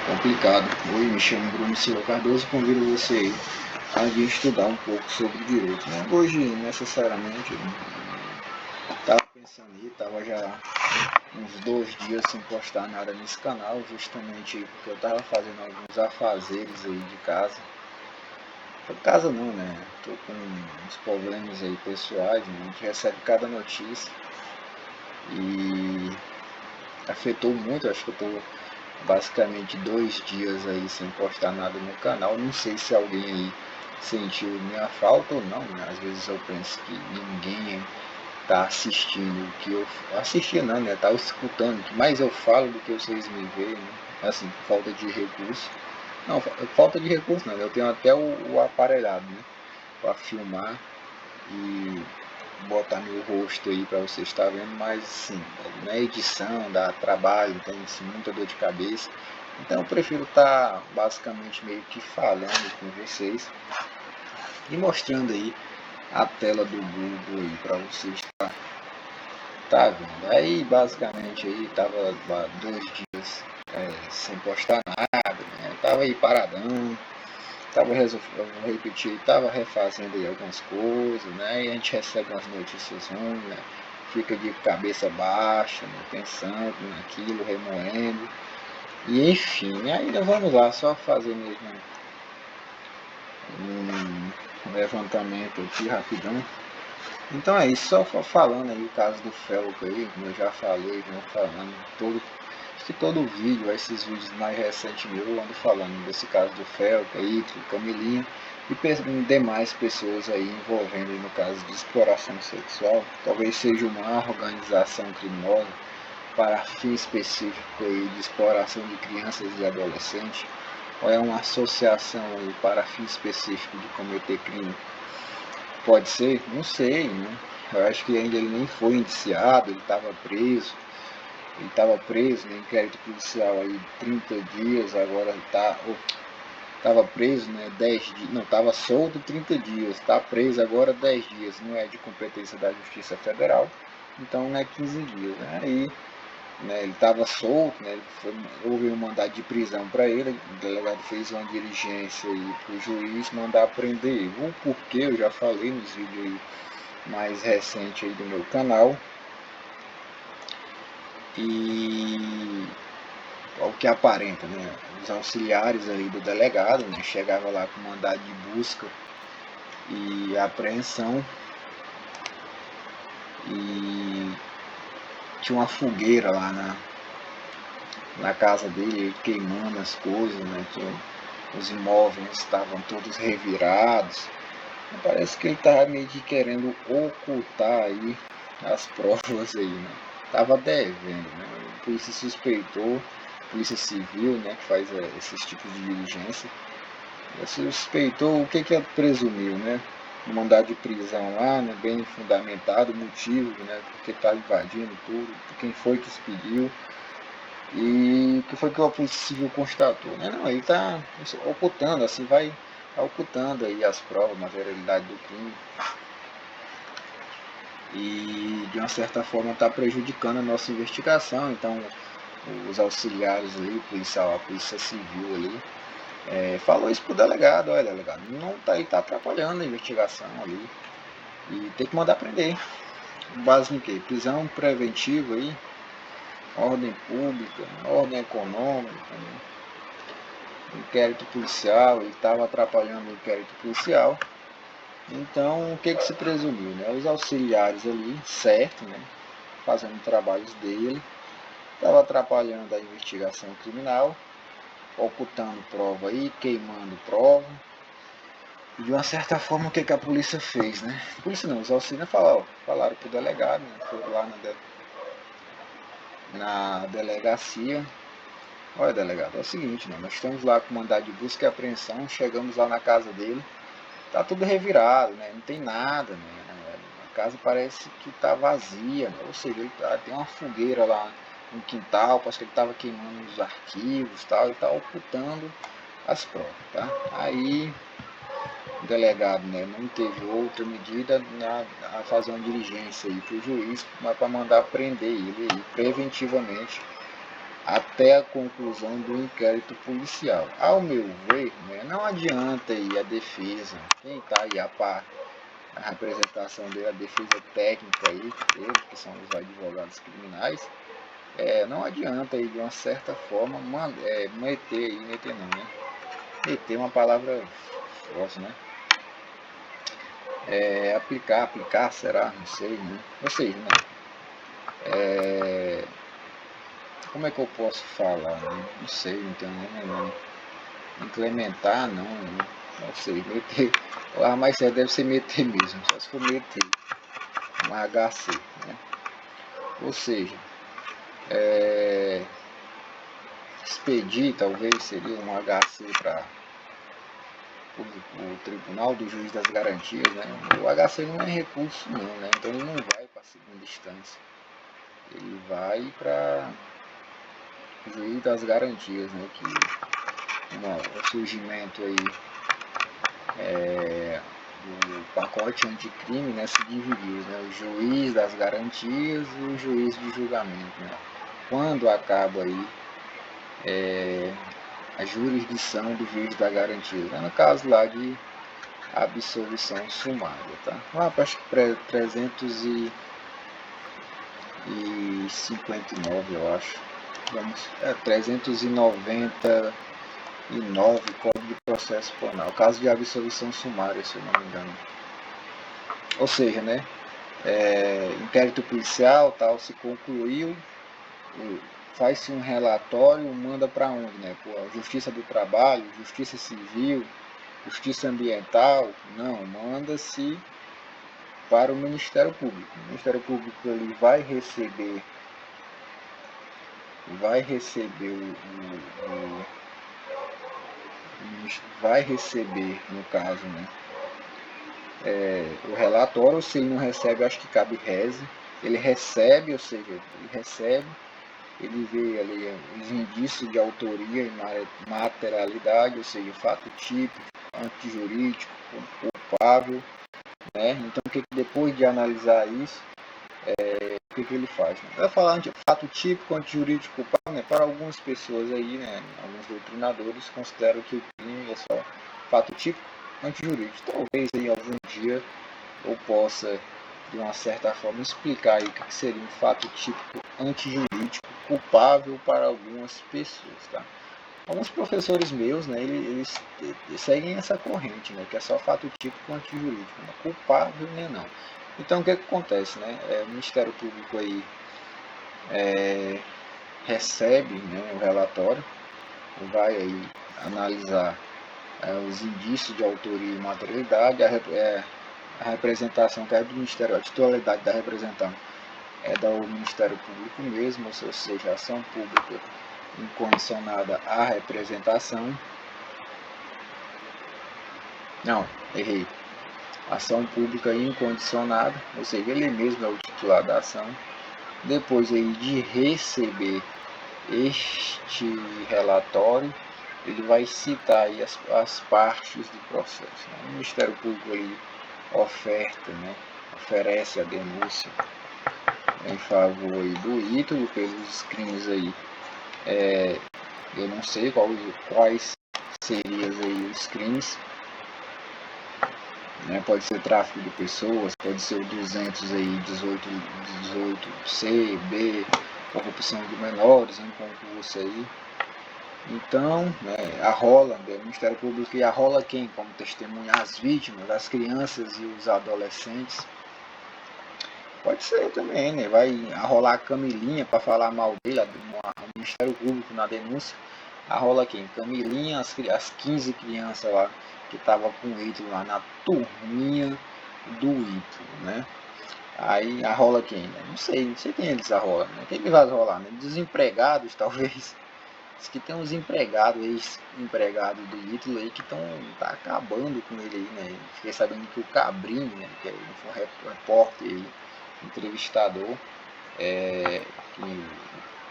complicado. Oi, me chamo Bruno Silva Cardoso e convido você a vir estudar um pouco sobre direito, né? Hoje, necessariamente, estava pensando aí, estava já uns 2 dias sem postar nada nesse canal, justamente porque eu estava fazendo alguns afazeres aí de casa. Casa não, né? Tô com uns problemas aí pessoais, né? A gente recebe cada notícia e afetou muito. Acho que eu tô basicamente 2 dias aí sem postar nada no canal. Não sei se alguém aí sentiu minha falta ou não, né? Às vezes eu penso que ninguém tá assistindo o que eu assistia, não, né? Tá escutando, que mais eu falo do que vocês me veem, né? Assim, falta de recurso. Não, falta de recurso não, eu tenho até o aparelhado, né? Para filmar e botar meu rosto aí para você estar vendo, mas sim, na edição dá trabalho, tem assim, muita dor de cabeça. Então eu prefiro estar basicamente meio que falando com vocês e mostrando aí a tela do Google aí para vocês tá vendo. Aí basicamente aí tava 2 dias sem postar nada, né? Tava aí paradão, tava resolvendo, vou repetir, tava refazendo aí algumas coisas, né? E a gente recebe umas notícias ruins, né? Fica de cabeça baixa, né? Pensando naquilo, remoendo. E enfim, aí nós vamos lá, só fazer mesmo um levantamento aqui rapidão. Então é isso, só falando aí o caso do Felco aí, como eu já falei, vou falando acho que todo vídeo, esses vídeos mais recentes meus, eu ando falando desse caso do Felco aí, do Camilinha e demais pessoas aí envolvendo aí no caso de exploração sexual. Talvez seja uma organização criminosa para fim específico aí de exploração de crianças e adolescentes, ou é uma associação aí para fim específico de cometer crime. Pode ser? Não sei, né? Eu acho que ainda ele nem foi indiciado, ele estava preso. Ele estava preso no inquérito policial aí 30 dias, agora ele estava preso, né, 10 dias, não, estava solto 30 dias, está preso agora 10 dias, não é de competência da Justiça Federal, então não é 15 dias, né? Aí, né, ele estava solto, né, houve um mandado de prisão para ele, o delegado fez uma diligência para o juiz mandar prender ele. O porquê eu já falei nos vídeos aí mais recentes aí do meu canal. E ao que aparenta, né? Os auxiliares ali do delegado, né? Chegava lá com mandado de busca e apreensão e tinha uma fogueira lá na casa dele, queimando as coisas, né? Os imóveis estavam todos revirados. Parece que ele estava meio que querendo ocultar aí as provas aí, né? Tava devendo, né? A polícia suspeitou, polícia civil, né, que faz esses tipos de diligência, suspeitou, o que ela presumiu, né? Um mandado de prisão lá, né, bem fundamentado, o motivo, né, porque está invadindo tudo, quem foi que expediu e o que foi que a polícia civil constatou, né? Não, ele está ocultando, assim vai ocultando aí as provas, a materialidade do crime e de uma certa forma está prejudicando a nossa investigação. Então os auxiliares ali, policial, a polícia civil ali, falou isso pro delegado, olha delegado, não tá, ele tá atrapalhando a investigação ali e tem que mandar prender. Base em quê? Prisão preventiva aí, ordem pública, ordem econômica, né? Inquérito policial, ele estava atrapalhando o inquérito policial. Então o que se presumiu, né? Os auxiliares ali, certo, né? Fazendo trabalhos dele, estava atrapalhando a investigação criminal, ocultando prova aí, queimando prova. E de uma certa forma, o que a polícia fez, né? A polícia não, os auxílios falaram pro delegado, né? Foram lá na delegacia. Olha, delegado, é o seguinte, né? Nós estamos lá com mandado de busca e apreensão, chegamos lá na casa dele, tá tudo revirado, né? Não tem nada, né? A casa parece que tá vazia, né? Ou seja, tem uma fogueira lá no quintal, parece que ele estava queimando os arquivos e tal, ele tá ocultando as provas, tá? Aí o delegado, né, não teve outra medida a fazer uma diligência aí para o juiz, mas para mandar prender ele aí, preventivamente até a conclusão do inquérito policial. Ao meu ver, né, não adianta aí a defesa, quem está aí a representação dele, a defesa técnica aí, eles que são os advogados criminais, não adianta aí de uma certa forma meter uma palavra forte, né? Aplicar, será? Não sei, né? Ou seja, né? Como é que eu posso falar? Né? Não sei, não tenho nem nome. Implementar, não sei, meter. Mas deve ser meter mesmo, só se for meter um HC, né? Ou seja, expedir talvez seria um HC para o tribunal do juiz das garantias, né? O HC não é recurso não, né? Então ele não vai para a segunda instância, ele vai para o juiz das garantias, né? Que o surgimento aí do pacote anticrime, né, se dividiu, né? O juiz das garantias e o juiz de julgamento, né? Quando acaba aí a jurisdição do juiz da garantia, né? No caso lá de absolvição sumária, tá? Lá para acho que 359, eu acho. 399 Código de Processo Penal, caso de absolvição sumária, se eu não me engano. Ou seja, né? Inquérito policial, tal, se concluiu, faz-se um relatório, manda para onde, né? Justiça do Trabalho, Justiça Civil, Justiça Ambiental, não, manda-se para o Ministério Público. O Ministério Público ele vai receber no caso, né, o relatório. Se ele não recebe, acho que cabe reze. Ele recebe, ou seja, ele vê ali os indícios de autoria e materialidade, ou seja, fato típico, antijurídico, culpável, né? Então, depois de analisar isso, o que ele faz? Né? Vai falar de fato típico, antijurídico, culpável, né? Para algumas pessoas aí, né, alguns doutrinadores consideram que o crime é só fato típico, antijurídico. Talvez aí algum dia eu possa, de uma certa forma, explicar aí o que seria um fato típico antijurídico culpável para algumas pessoas, tá? Alguns professores meus, né, eles seguem essa corrente, né, que é só fato típico antijurídico, né, culpável, né, não. Então o que acontece, né? O Ministério Público aí recebe, né, o relatório, vai aí analisar os indícios de autoria e materialidade, a representação que é do Ministério, a titularidade da representação é do Ministério Público mesmo, ou seja, a ação pública incondicionada à representação. Não, errei. Ação pública incondicionada, ou seja, ele mesmo é o titular da ação. Depois aí de receber este relatório, ele vai citar aí as partes do processo. Né? O Ministério Público aí oferece a denúncia em favor aí do Ítalo pelos crimes aí. Eu não sei quais seriam aí os crimes. Né? Pode ser tráfico de pessoas, pode ser o 218C, B, corrupção de menores, em concurso aí. Então, né, arrola, o Ministério Público e arrola quem como testemunha? As vítimas, as crianças e os adolescentes. Pode ser também, né? Vai arrolar a Camilinha para falar mal dele, o Ministério Público na denúncia. Arrola quem? Camilinha, as 15 crianças lá que estavam com o Ítalo lá na turminha do Ítalo, né? Aí arrola quem? Não sei quem eles arrolam, né? Quem que vai arrolar, né? Desempregados, talvez. Diz que tem uns empregados, ex-empregados do Ítalo aí que tá acabando com ele aí, né? Fiquei sabendo que o Cabrinho, né, que é um repórter aí, entrevistador, que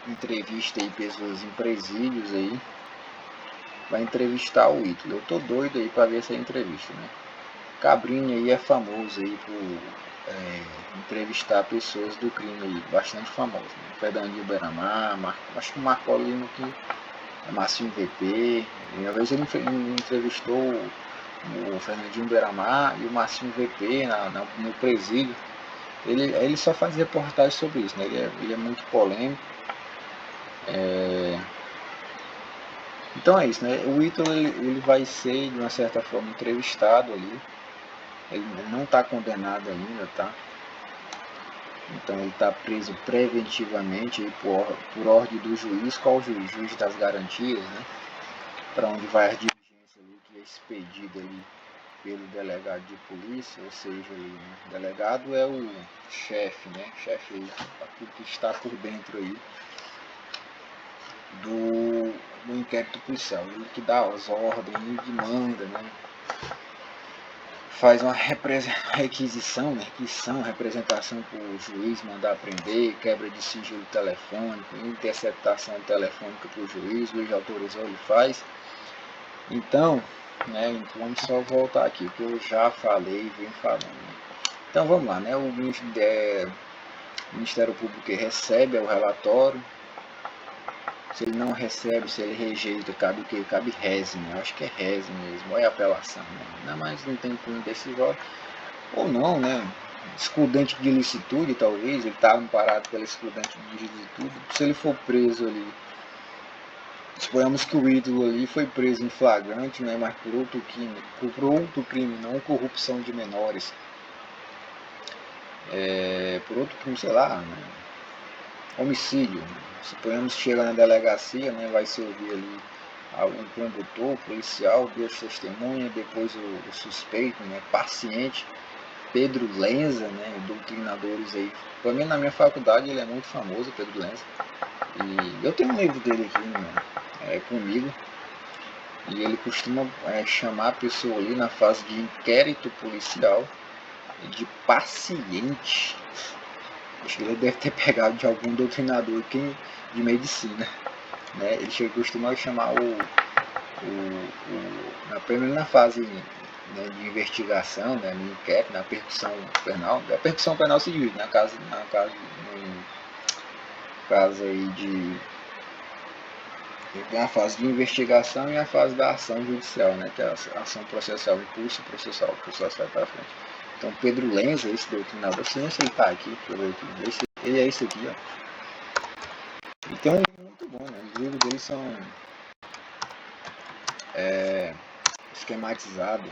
entrevista aí pessoas em presídios aí, vai entrevistar o Ítalo. Eu tô doido aí para ver essa entrevista, né? Cabrinha aí é famoso aí por entrevistar pessoas do crime aí, bastante famoso, né? Fernandinho Beiramar, acho que o Marcolino que é Marcinho VP, e uma vez ele entrevistou o Fernandinho Beiramar e o Marcinho VP no presídio. Ele só faz reportagem sobre isso, né? Ele é muito polêmico. Então é isso, né? O Ítalo ele vai ser de uma certa forma entrevistado ali. Ele não está condenado ainda, tá? Então ele está preso preventivamente aí por ordem do juiz. Qual o juiz? Juiz das garantias, né? Para onde vai a diligência ali, que é expedida ali pelo delegado de polícia, ou seja, ali, né? O delegado é o chefe, né? Chefe aí, que está por dentro aí do inquérito policial. Ele que dá as ordens, ele que manda, né? Faz uma requisição, representação para o juiz mandar prender, quebra de sigilo telefônico, interceptação telefônica para o juiz autorizou, ele faz. Então, né, vamos só voltar aqui, o que eu já falei e venho falando. Né? Então vamos lá, né, o Ministério Público recebe o relatório. Se ele não recebe, se ele rejeita, cabe o que? Cabe reze, né? Eu acho que é reze mesmo, ou é apelação, né? Ainda mais não tem punho decisório, ou não, né? Excludente de ilicitude, talvez, ele está amparado pela excludente de ilicitude. Se ele for preso ali, suponhamos que o ídolo ali foi preso em flagrante, né? Mas por outro crime, não corrupção de menores. Por outro crime, sei lá, né? Homicídio. Suponhamos que chega na delegacia, né, vai se ouvir ali um condutor, policial, duas testemunhas, depois o suspeito, né, paciente, Pedro Lenza, né, doutrinadores aí. Para mim, na minha faculdade, ele é muito famoso, Pedro Lenza. E eu tenho um livro dele aqui, né, comigo. E ele costuma chamar a pessoa ali na fase de inquérito policial de paciente. Acho que ele deve ter pegado de algum doutrinador de medicina, né? Ele costuma chamar primeiro na fase, né, de investigação, né, no inquérito, na percussão penal. A percussão penal se divide no caso aí tem a fase de investigação e a fase da ação judicial, né, que é a ação processual, impulso processual, o processo vai para frente. Então Pedro Lenza, esse doutrinador, não sei se ele está aqui, ele é esse aqui, ó. E tem um livro muito bom, né? Os livros dele são esquematizados.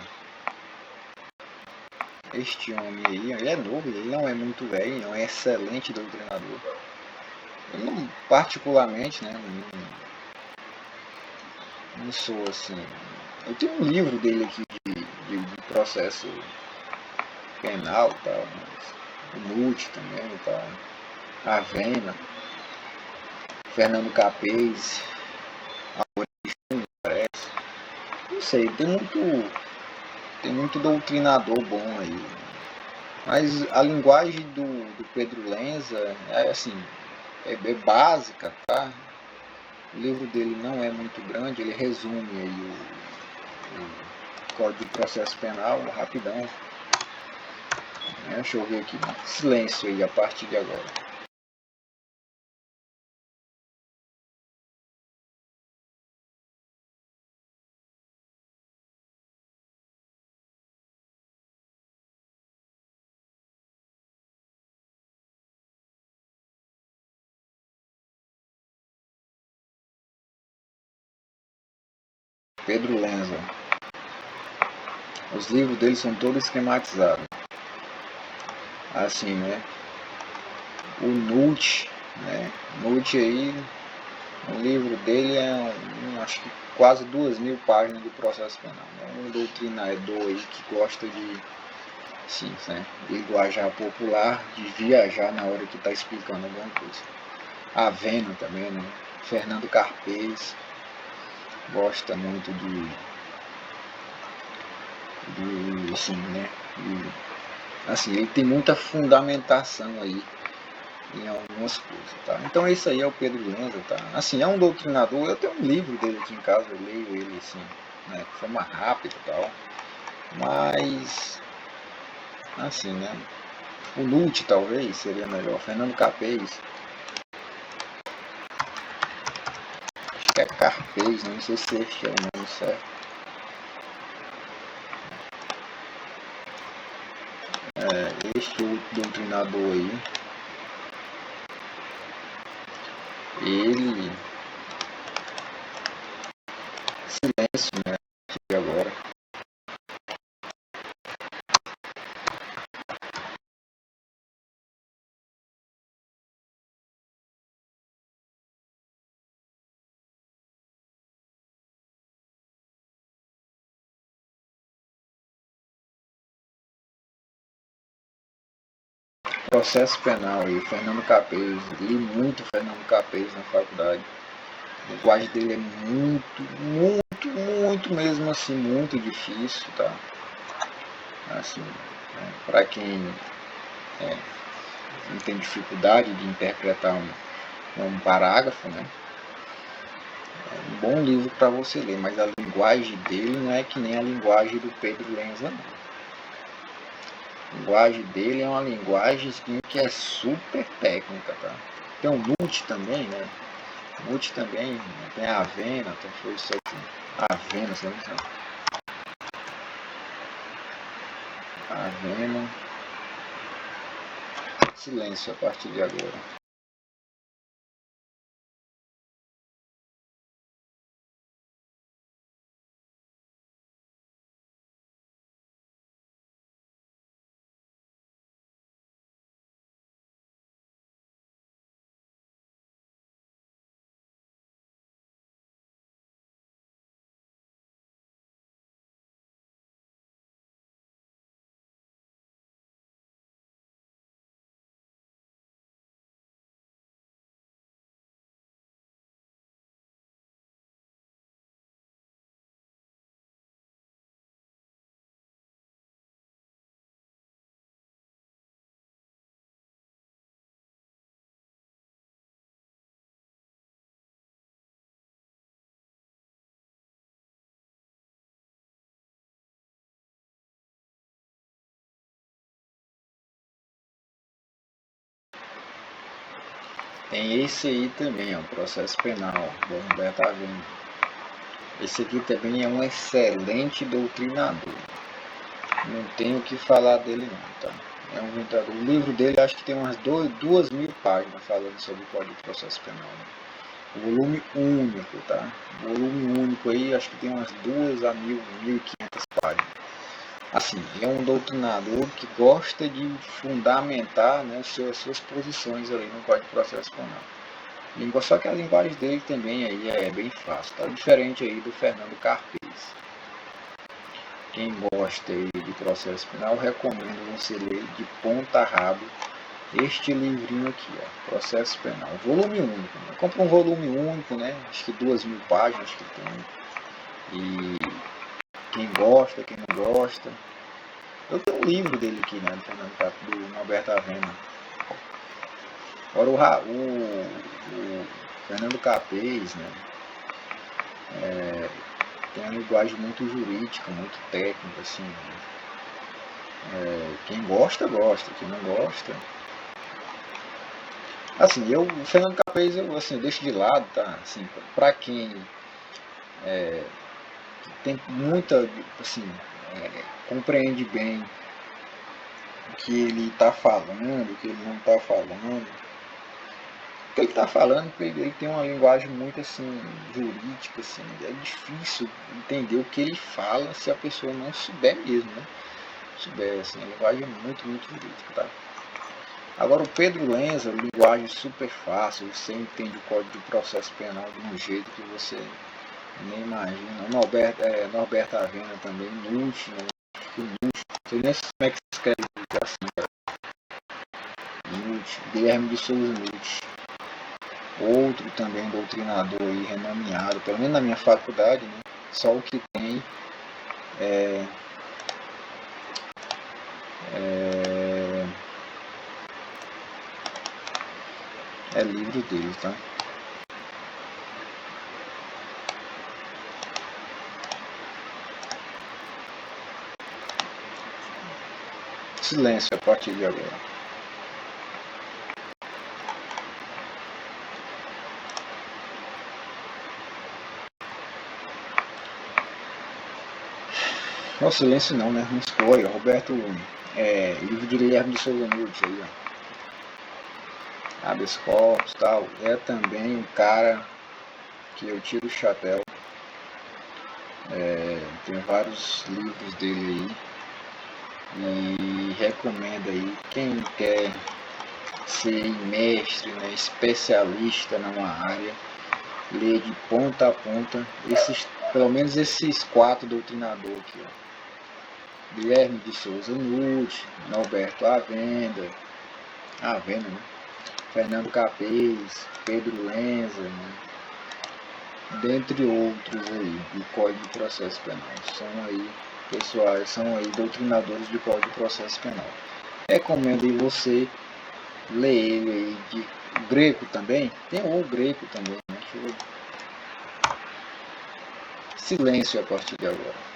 Este homem aí, ele é novo, ele não é muito velho, é um excelente doutrinador. Eu não, particularmente, né, não sou assim. Eu tenho um livro dele aqui de processo penal e tal, mas o NUT também e tal, a Vena, Fernando Capês, parece. Não sei, tem muito doutrinador bom aí. Mas a linguagem do Pedro Lenza é assim, é básica, tá? O livro dele não é muito grande, ele resume aí o Código de Processo Penal, rapidão. Deixa eu ver aqui, silêncio aí a partir de agora. Pedro Lenza. Os livros dele são todos esquematizados. Assim, né? O NUT, né? NUT aí, o livro dele é acho que quase 2.000 páginas de processo penal. É um doutrinador aí que gosta de, sim, né? Linguajar popular, de viajar na hora que está explicando alguma coisa. A Vena também, né? Fernando Carpês gosta muito assim, né? Assim, ele tem muita fundamentação aí em algumas coisas, tá? Então esse aí é o Pedro Lenza, tá? Assim, é um doutrinador, eu tenho um livro dele aqui em casa, eu leio ele assim, né, de forma rápida e tal. Mas, assim, né? O Lute talvez seria melhor. Fernando Capês. Acho que é Carpês, não sei se este é o nome certo. Este outro doutrinador aí, ele, silêncio, né, agora. Processo penal aí, Fernando Capês, li muito Fernando Capês na faculdade. A linguagem dele é muito mesmo assim, muito difícil, tá? Assim, para quem não tem dificuldade de interpretar um parágrafo, né? É um bom livro para você ler, mas a linguagem dele não é que nem a linguagem do Pedro Lenza, não. A linguagem dele é uma linguagem que é super técnica, tá? Tem o Lute também, né? Lute também, tem a Avena, então foi isso aqui. A Avena, você não sabe. A Avena. Silêncio a partir de agora. Tem esse aí também, ó, processo penal, do Roberto Avena. Esse aqui também é um excelente doutrinador. Não tenho o que falar dele não, tá? É um doutrinador. O livro dele acho que tem umas 2.000 páginas falando sobre o Código de Processo Penal. Né? O volume único, tá? O volume único aí acho que tem umas 2.000 a 1.500 páginas. Assim, é um doutrinador que gosta de fundamentar, né, suas posições ali no Código de Processo Penal. Só que a linguagem dele também aí é bem fácil, tá? Diferente aí do Fernando Carpês. Quem gosta aí de processo penal, eu recomendo você ler de ponta a rabo este livrinho aqui, ó, Processo Penal, volume único. Né? Compra um volume único, né? Acho que 2.000 páginas que tem. E quem gosta, quem não gosta. Eu tenho um livro dele aqui, né? Do Norberto Avena. Agora o Fernando Capês, né? Tem uma linguagem muito jurídica, muito técnica, assim. Quem gosta, gosta. Quem não gosta. Assim, o Fernando Capês, eu deixo de lado, tá? Assim, pra quem tem muita, assim, compreende bem o que ele está falando, o que ele não está falando. O que ele está falando, ele tem uma linguagem muito assim, jurídica, assim, é difícil entender o que ele fala se a pessoa não souber mesmo, né? Souber, assim, a linguagem é muito jurídica, tá? Agora o Pedro Lenza, linguagem super fácil, você entende o Código de Processo Penal de um jeito que você nem imagina. O Norberto Avena também, Lute, né? Não sei nem como é que se escreve assim, Lute, Guilherme de Souza Lute. Outro também doutrinador aí, renomeado, pelo menos na minha faculdade, né? Só o que tem é livro dele, tá? Silêncio a partir de agora. O silêncio não, né? Não foi. Roberto, livro de Guilherme de Souza Nunes aí, ó. Habeas corpus e tal. É também um cara que eu tiro o chapéu. Tem vários livros dele aí. E recomendo aí, quem quer ser mestre, né, especialista numa área, ler de ponta a ponta, pelo menos esses 4 doutrinadores aqui, ó. Guilherme de Souza Nunes, Norberto Avenda, né? Fernando Capês, Pedro Lenza, né? Dentre outros aí, do Código de Processo Penal. São aí doutrinadores do Código de Processo Penal. Recomendo aí você ler ele aí de Greco também. Tem o Greco também, né? Silêncio a partir de agora.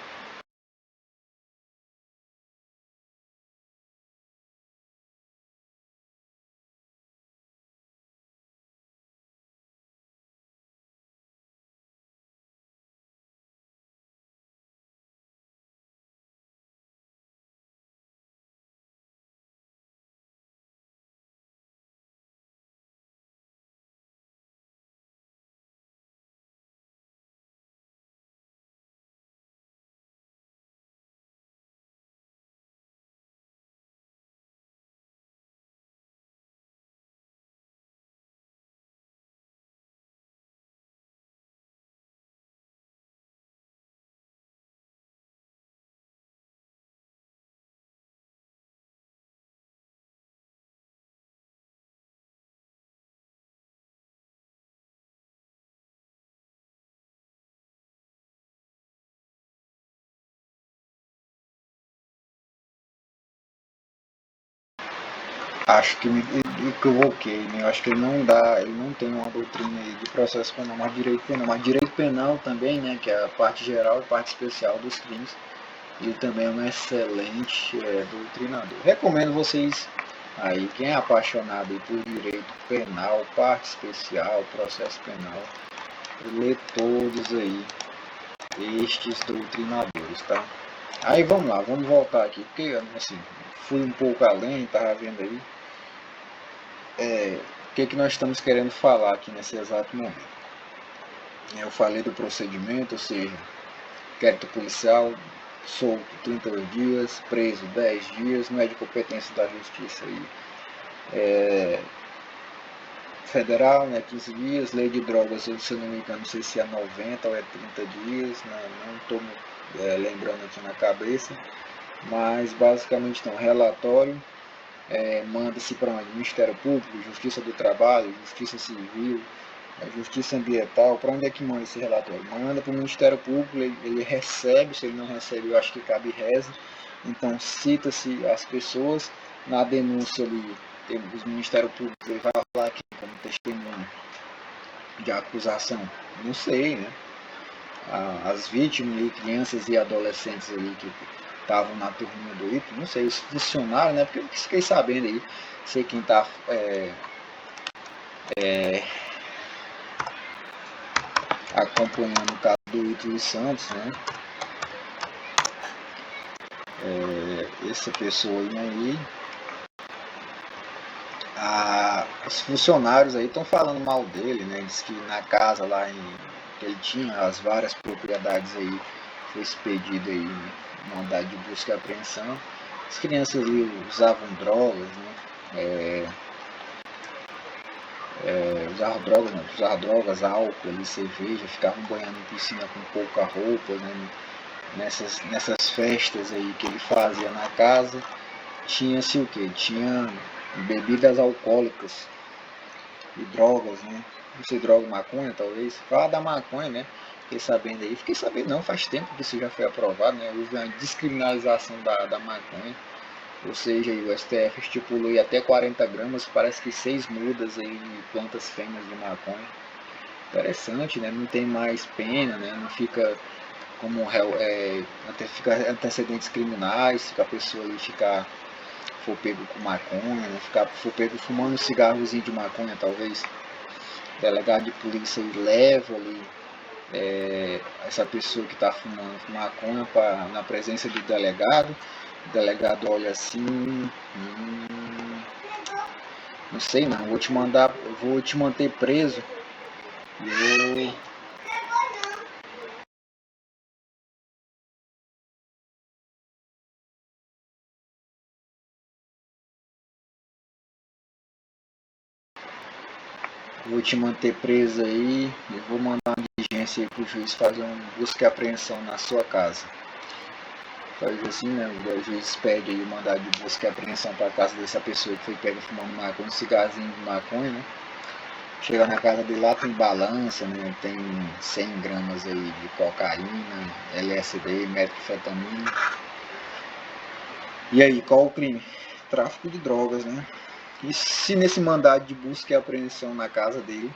Acho que me equivoquei, né? Eu acho que ele não tem uma doutrina aí de processo penal, mas direito penal. Mas direito penal também, né? Que é a parte geral e parte especial dos crimes. Ele também é um excelente doutrinador. Recomendo vocês aí, quem é apaixonado aí por direito penal, parte especial, processo penal, ler todos aí estes doutrinadores, tá? Aí vamos lá, vamos voltar aqui, porque assim, fui um pouco além, tava vendo aí. O que nós estamos querendo falar aqui nesse exato momento? Eu falei do procedimento, ou seja, inquérito policial, solto 38 dias, preso 10 dias, não é de competência da justiça aí. Federal, né, 15 dias, lei de drogas, se eu não me engano, não sei se é 90 ou é 30 dias, né, não estou lembrando aqui na cabeça, mas basicamente então, relatório, manda-se para onde? Ministério Público, Justiça do Trabalho, Justiça Civil, Justiça Ambiental, para onde é que manda esse relatório? Manda para o Ministério Público, ele recebe, se ele não recebe, eu acho que cabe reza, então cita-se as pessoas, na denúncia ali, os Ministério Público, ele vai falar aqui como testemunha de acusação, não sei, né? As vítimas ali, crianças e adolescentes ali que estavam na turminha do IPO, não sei, os funcionários, né? Porque eu fiquei sabendo aí, sei quem está acompanhando o caso do Ítalo Santos, né? Essa pessoa aí, os funcionários aí estão falando mal dele, né? Diz que na casa lá que ele tinha as várias propriedades aí, foi expedido aí, né? Mandado de busca e apreensão. As crianças ali usavam drogas, né? Usavam drogas, álcool, ali, cerveja, ficavam banhando em piscina com pouca roupa, né? Nessas festas aí que ele fazia na casa, tinha-se o que? Tinha bebidas alcoólicas e drogas, né? Não sei, droga, maconha talvez. Fala da maconha, né? Fiquei sabendo não, faz tempo que isso já foi aprovado, né? Houve uma descriminalização da maconha. Ou seja, o STF estipulou aí até 40 gramas, parece que 6 mudas aí de plantas fêmeas de maconha. Interessante, né? Não tem mais pena, né? Não fica como fica antecedentes criminais, se a pessoa ali ficar for pego com maconha, né? For pego fumando um cigarrozinho de maconha, talvez o delegado de polícia leva ali essa pessoa que está fumando maconha na presença do delegado. O delegado olha assim, não sei não, vou te manter preso. Vou te manter preso aí e vou mandar uma diligência aí pro juiz fazer busca e apreensão na sua casa. Faz assim, né? O juiz pede aí o mandado de busca e apreensão para a casa dessa pessoa que foi pega fumando maconha, um cigarrinho de maconha, né? Chega na casa dele lá, tem balança, né? Tem 100 gramas aí de cocaína, LSD, metanfetamina. E aí, qual o crime? Tráfico de drogas, né? E se nesse mandado de busca e apreensão na casa dele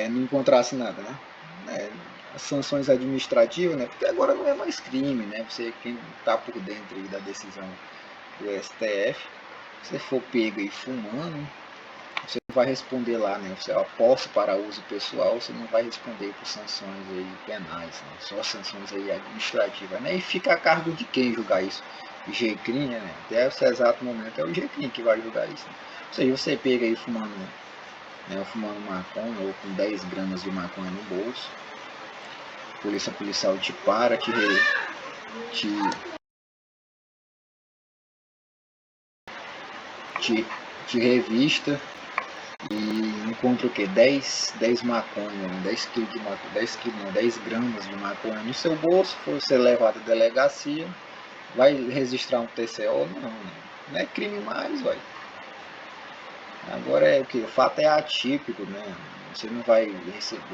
não encontrasse nada, né? As sanções administrativas, né? Porque agora não é mais crime, né? Você, quem está por dentro aí da decisão do STF, se você for pego aí fumando, você não vai responder lá, né? Você posse para uso pessoal, você não vai responder por sanções aí penais, né? Só sanções aí administrativas, né? E fica a cargo de quem julgar isso? O GCRIM, né? Até esse exato momento é o GCRIM que vai julgar isso, né? Ou seja, você pega aí fumando maconha ou com 10 gramas de maconha no bolso, a polícia policial te para, te revista e encontra o que? 10 maconha, 10 quilos de maconha, 10 gramas de maconha no seu bolso, for ser levado à delegacia, vai registrar um TCO? Não é crime mais, vai. Agora é o que? O fato é atípico, né? Você não vai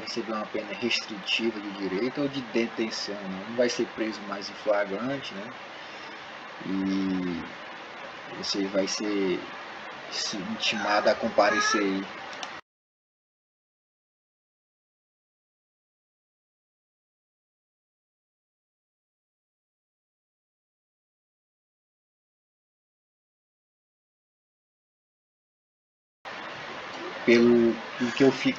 receber uma pena restritiva de direito ou de detenção, né? Não vai ser preso mais em flagrante, né? E você vai ser intimado a comparecer aí. Pelo que eu fico.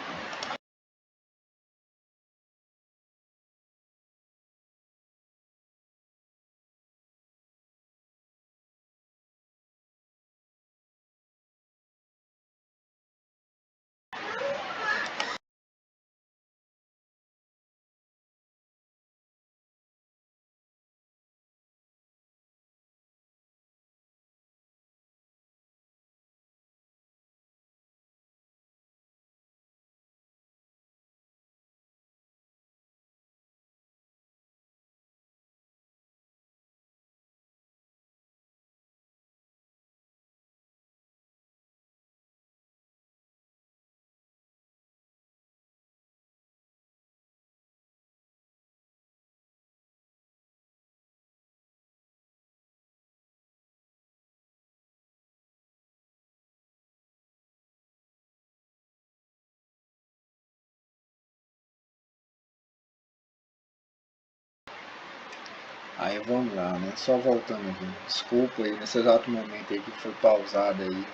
Aí vamos lá, né? Só voltando aqui. Desculpa aí, nesse exato momento aí que foi pausado aí.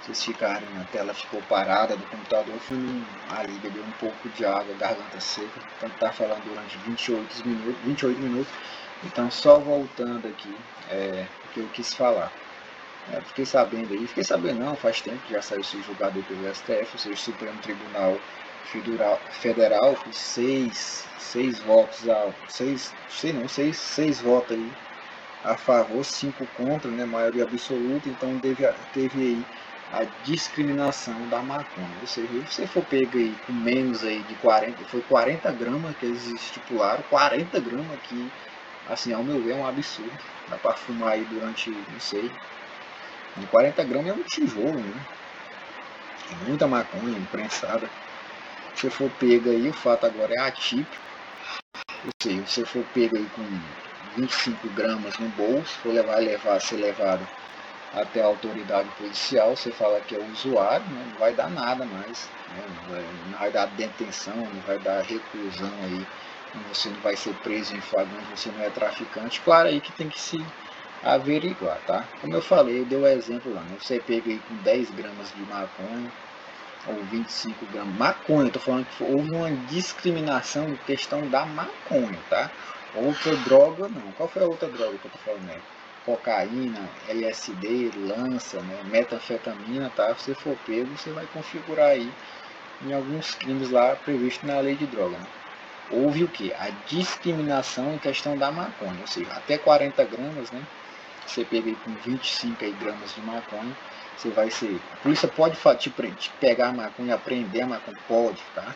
Vocês ficarem, a tela ficou parada do computador. Eu fui ali beber um pouco de água, garganta seca. Então tá falando durante 28 minutos. Então só voltando aqui, o que eu quis falar. Fiquei sabendo não, faz tempo que já saiu esse julgado pelo STF, ou seja, o Supremo Tribunal Federal, com seis votos seis votos aí a favor, 5 contra, né, maioria absoluta, então teve aí a discriminação da maconha. Ou seja, se você for pego aí com menos aí de 40, foi 40 gramas que eles estipularam, 40 gramas que, assim, ao meu ver, é um absurdo. Dá para fumar aí durante, não sei, 40 gramas é um tijolo, né? É muita maconha imprensada. Se você for pego aí, o fato agora é atípico. Ou seja, se você for pego aí com 25 gramas no bolso, ser levado até a autoridade policial, você fala que é usuário, né? Não vai dar nada mais, né? Não vai dar detenção, não vai dar reclusão aí, você não vai ser preso em flagrante, você não é traficante. Claro aí que tem que se averiguar, tá? Como eu falei, eu dei o exemplo lá, né? Você pega aí com 10 gramas de maconha, ou 25 gramas. Maconha, eu tô falando que houve uma discriminação em questão da maconha, tá? Outra droga não. Qual foi a outra droga que eu tô falando, né? Cocaína, LSD, lança, né? Metanfetamina, tá? Se você for pego, você vai configurar aí em alguns crimes lá previstos na lei de droga, né? Houve o que? A discriminação em questão da maconha, ou seja, até 40 gramas, né? Você pega aí com 25 aí gramas de maconha, você vai ser... A polícia pode te pegar a maconha, apreender a maconha, pode, tá?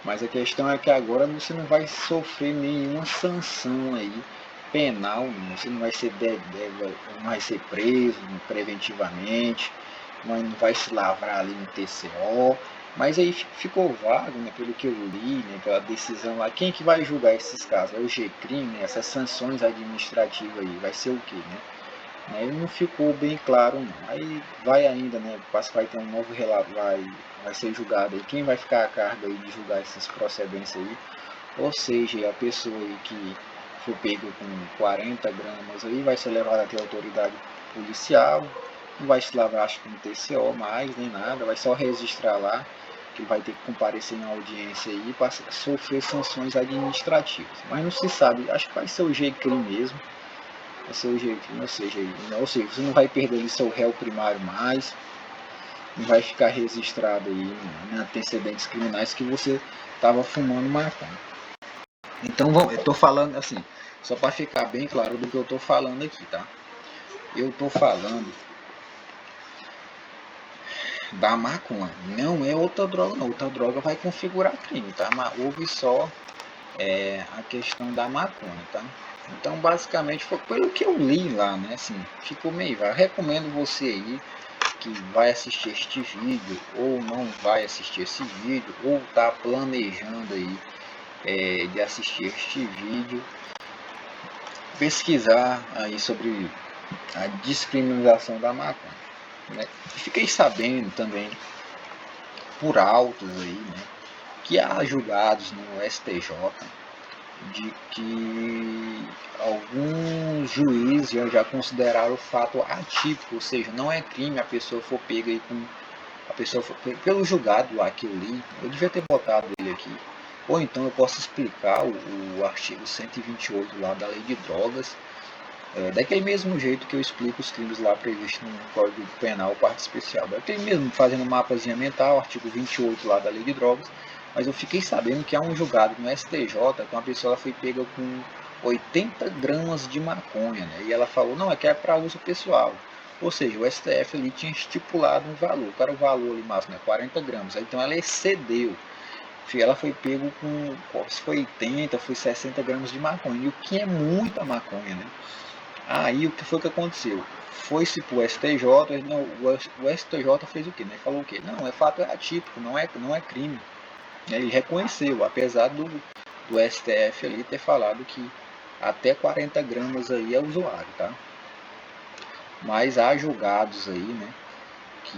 Mas a questão é que agora você não vai sofrer nenhuma sanção aí penal, né? Você não vai ser, não vai ser preso preventivamente, não vai se lavrar ali no TCO, mas aí ficou vago, né, pelo que eu li, né, pela decisão lá, quem que vai julgar esses casos? É o GCRIM, né, essas sanções administrativas aí, vai ser o que, né? Aí não ficou bem claro não. Aí vai ainda, né, vai ter um novo relato, vai ser julgado aí, quem vai ficar a cargo aí de julgar essas procedências aí, ou seja, a pessoa aí que for pego com 40 gramas aí vai ser levada até a autoridade policial, não vai se lavar acho que no TCO mais, nem nada, vai só registrar lá, que vai ter que comparecer na audiência aí para sofrer sanções administrativas. Mas não se sabe, acho que vai ser o GCRIM mesmo, vai ser o GCRIM, ou seja, você não vai perder ali seu réu primário mais, não vai ficar registrado aí em antecedentes criminais que você estava fumando maconha. Então, eu estou falando assim, só para ficar bem claro do que eu estou falando aqui, tá? Eu estou falando da maconha, não é outra droga não, outra droga vai configurar crime, tá? Mas houve só a questão da maconha, tá? Então, basicamente, foi pelo que eu li lá, né? Assim, ficou meio... Eu recomendo você aí que vai assistir este vídeo, ou não vai assistir esse vídeo, ou tá planejando aí de assistir este vídeo, pesquisar aí sobre a descriminalização da maconha, né? Fiquei sabendo também por altos aí, né, que há julgados no STJ de que alguns juízes já consideraram o fato atípico, ou seja, não é crime a pessoa for pega aí com a pessoa for pega, pelo julgado lá que eu li, eu devia ter botado ele aqui, ou então eu posso explicar o artigo 128 lá da lei de drogas, daquele mesmo jeito que eu explico os crimes lá previstos no Código Penal, parte especial. Daquele mesmo, fazendo um mapazinha mental, artigo 28 lá da Lei de Drogas. Mas eu fiquei sabendo que há um julgado no STJ que uma pessoa foi pega com 80 gramas de maconha, né? E ela falou, não, é que é para uso pessoal. Ou seja, o STF ali tinha estipulado um valor, para o valor ali máximo, né? 40 gramas. Então ela excedeu. Ela foi pego com, se foi 80, foi 60 gramas de maconha. E o que é muita maconha, né? Aí o que foi que aconteceu? Foi-se para o STJ, não, o STJ fez o quê? Né? Falou o quê? Não, fato é atípico, não é crime. Ele reconheceu, apesar do STF ali ter falado que até 40 gramas aí é usuário, tá? Mas há julgados aí, né, que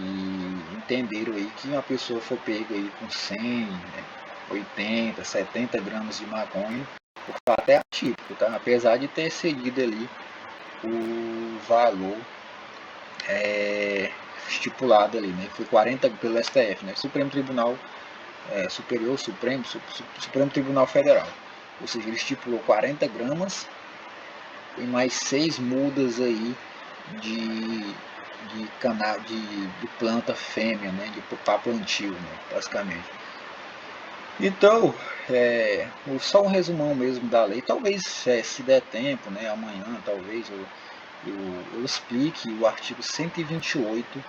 entenderam aí que uma pessoa for pega aí com 100, né, 80, 70 gramas de maconha, o fato é atípico, tá? Apesar de ter excedido ali o valor estipulado ali, né? Foi 40 pelo STF, né? Supremo Tribunal Superior, Supremo Tribunal Federal. Ou seja, ele estipulou 40 gramas e mais 6 mudas aí de planta fêmea, né? De plantio, né? Basicamente. Então, só um resumão mesmo da lei. Talvez, se der tempo, né? Amanhã, talvez, eu explique o artigo 128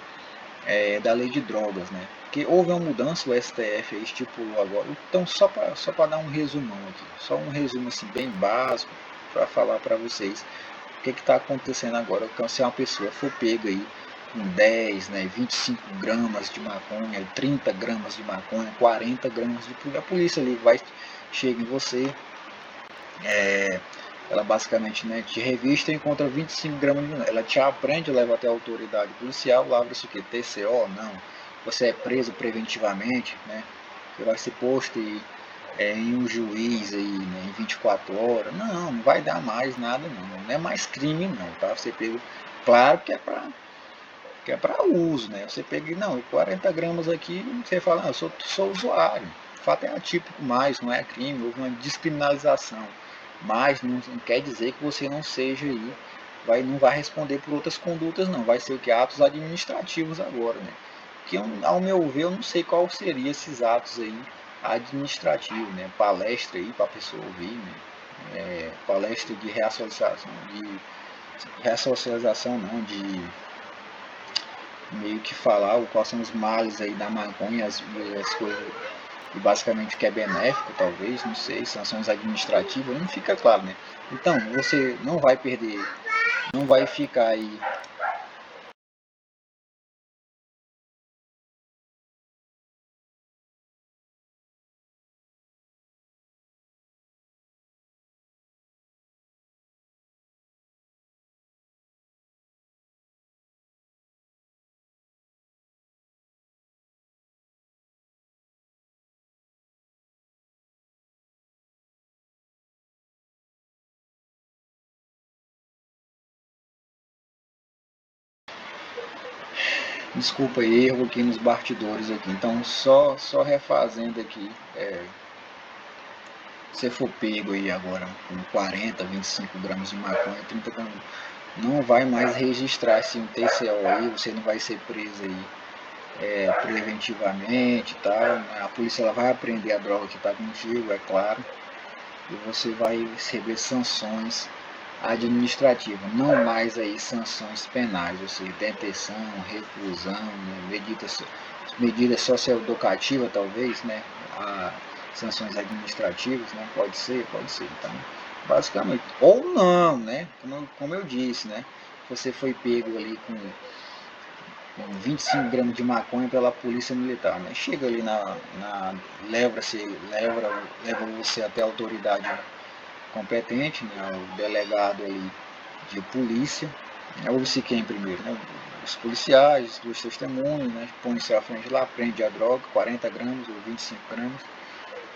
da lei de drogas, né? Porque houve uma mudança, o STF estipulou agora. Então, só para dar um resumão aqui, só um resumo assim, bem básico, para falar para vocês o que está acontecendo agora. Então, se uma pessoa for pega aí com 10, né, 25 gramas de maconha, 30 gramas de maconha, 40 gramas de maconha, a polícia ali chega em você, ela basicamente, né, te revista e encontra 25 gramas de maconha. Ela te aprende, leva até a autoridade policial, lavra isso aqui, TCO, não. Você é preso preventivamente, né? Você vai ser posto em um juiz aí, né, em 24 horas. Não, não vai dar mais nada não. Não é mais crime não, tá? Você pega, claro que é para uso, né? Você pega, não, 40 gramas aqui, você fala, eu sou usuário. O fato é atípico mais, não é crime, houve uma descriminalização. Mas não quer dizer que você não seja aí, não vai responder por outras condutas não, vai ser o que? Atos administrativos agora, né? Que ao meu ver, eu não sei qual seria esses atos aí administrativos, né? Palestra aí para a pessoa ouvir, né? Palestra de ressocialização não, de meio que falar quais são os males aí da maconha as coisas, e basicamente o que é benéfico, talvez, não sei, sanções administrativas, não fica claro, né? Então, você não vai perder, não vai ficar aí. Desculpa aí, erro aqui nos bastidores aqui. Então, só refazendo aqui, se for pego aí agora com 40, 25 gramas de maconha, 30 gramas, não vai mais registrar esse um TCO aí, você não vai ser preso aí preventivamente e tal. A polícia ela vai apreender a droga que está contigo, é claro, e você vai receber sanções administrativas, não mais aí sanções penais, ou seja, detenção, reclusão, né, medidas socioeducativas talvez, né, sanções administrativas, né, pode ser, então, basicamente, ou não, né, como eu disse, né, você foi pego ali com 25 gramas de maconha pela polícia militar, né? Chega ali leva você até a autoridade competente, né? O delegado ali de polícia, né? Ouve-se quem primeiro, né? Os policiais, duas testemunhas, né? Põe-se à frente lá, prende a droga, 40 gramas ou 25 gramas.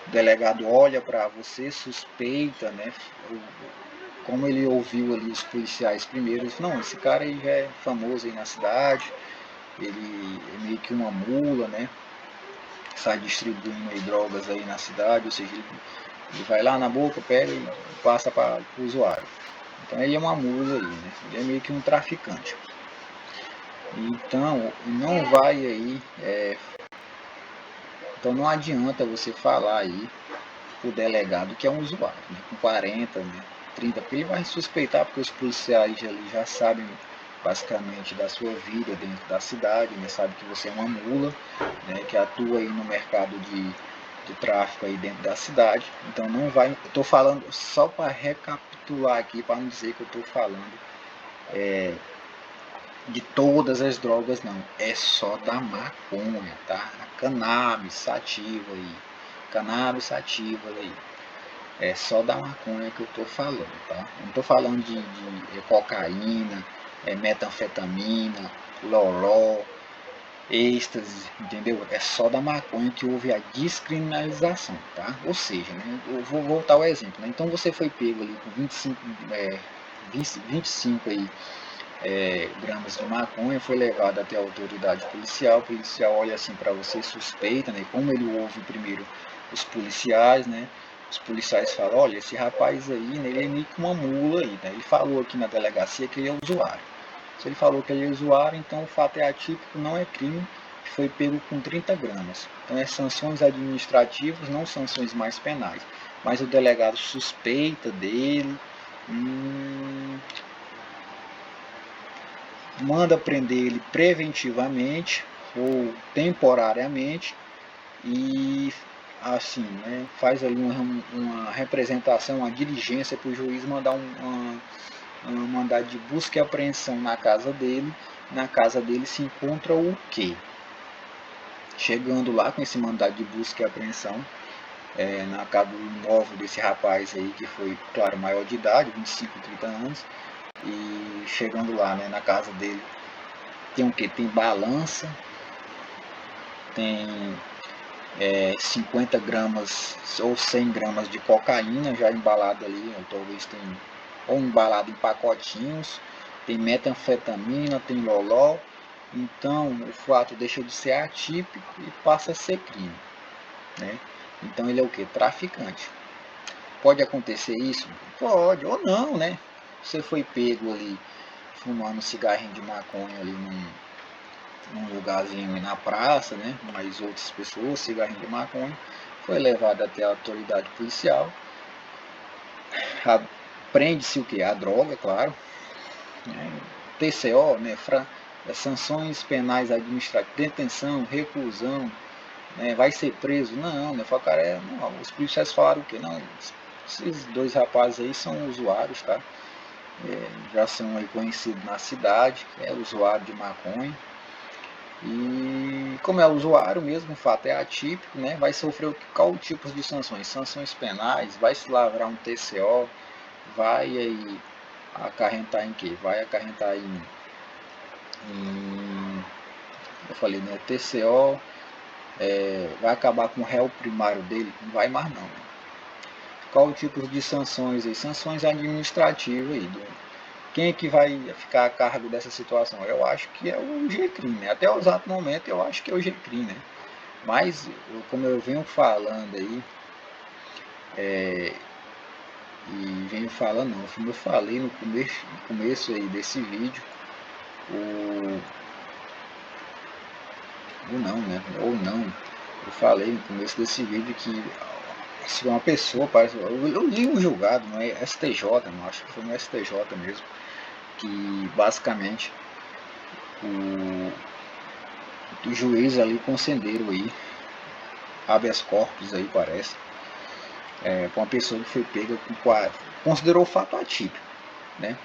O delegado olha para você, suspeita, né? Como ele ouviu ali os policiais primeiro, ele falou, não, esse cara aí já é famoso aí na cidade, ele é meio que uma mula, né? Sai distribuindo aí drogas aí na cidade, ou seja, ele vai lá na boca, pega e passa para o usuário. Então ele é uma mula aí, né? Ele é meio que um traficante. Então não vai aí, então não adianta você falar aí o delegado que é um usuário, né? Com 40, né? 30, porque ele vai suspeitar, porque os policiais ali já sabem basicamente da sua vida dentro da cidade, né? Sabe que você é uma mula, né? Que atua aí no mercado de tráfico aí dentro da cidade. Então não vai, eu estou falando só para recapitular aqui, para não dizer que eu estou falando de todas as drogas, não, é só da maconha, tá? A cannabis sativa aí, é só da maconha que eu tô falando, tá? Eu não tô falando de cocaína, metanfetamina, loló, êxtase, entendeu? É só da maconha que houve a descriminalização, tá? Ou seja, né, eu vou voltar ao exemplo, né? Então você foi pego ali com 25 aí, gramas de maconha, foi levado até a autoridade policial, o policial olha assim para você, suspeita, né? Como ele ouve primeiro os policiais, né? Os policiais falam, olha, esse rapaz aí, né, ele é meio que uma mula aí, né? Ele falou aqui na delegacia que ele é usuário. Se ele falou que ele é usuário, então o fato é atípico, não é crime, foi pego com 30 gramas. Então é sanções administrativas, não sanções mais penais. Mas o delegado suspeita dele, manda prender ele preventivamente ou temporariamente e assim, né, faz ali uma representação, uma diligência para o juiz mandar uma mandado de busca e apreensão na casa dele. Na casa dele se encontra o quê? Chegando lá com esse mandado de busca e apreensão, na casa do imóvel desse rapaz aí, que foi, claro, maior de idade, 25, 30 anos, e chegando lá, né, na casa dele, tem o que? Tem balança, tem 50 gramas ou 100 gramas de cocaína já embalado ali, ou talvez ou embalado em pacotinhos, tem metanfetamina, tem loló. Então o fato deixa de ser atípico e passa a ser crime, né? Então ele é o que? Traficante. Pode acontecer isso? Pode, ou não, né? Você foi pego ali fumando um cigarrinho de maconha ali num lugarzinho na praça, né? Mais outras pessoas, cigarrinho de maconha, foi levado até a autoridade policial. Prende-se o que? A droga, claro. TCO, né? Sanções penais administrativas, detenção, reclusão, né? Vai ser preso? Não, né? O cara não, os policiais falaram o quê? Não, esses dois rapazes aí são usuários, tá? Já são aí conhecidos na cidade, usuário de maconha. E como é usuário mesmo, o fato é atípico, né? Vai sofrer qual tipo de sanções? Sanções penais, vai se lavrar um TCO, vai aí acarrentar em quê? Vai acarrentar eu falei, né? TCO, vai acabar com o réu primário dele? Não vai mais não. Qual tipo de sanções aí? Sanções administrativas aí. Quem é que vai ficar a cargo dessa situação? Eu acho que é o GCRIM, né? Até o exato momento eu acho que é o GCRIM, né? Mas, como eu venho falando aí, e venho falando não, como eu falei no começo aí desse vídeo, ou não, eu falei no começo desse vídeo que se uma pessoa, parece, eu li um julgado, não é STJ, não, acho que foi no STJ mesmo, que basicamente o juiz ali concederam aí habeas corpus aí, parece, para uma pessoa que foi pega com considerou o fato atípico, né?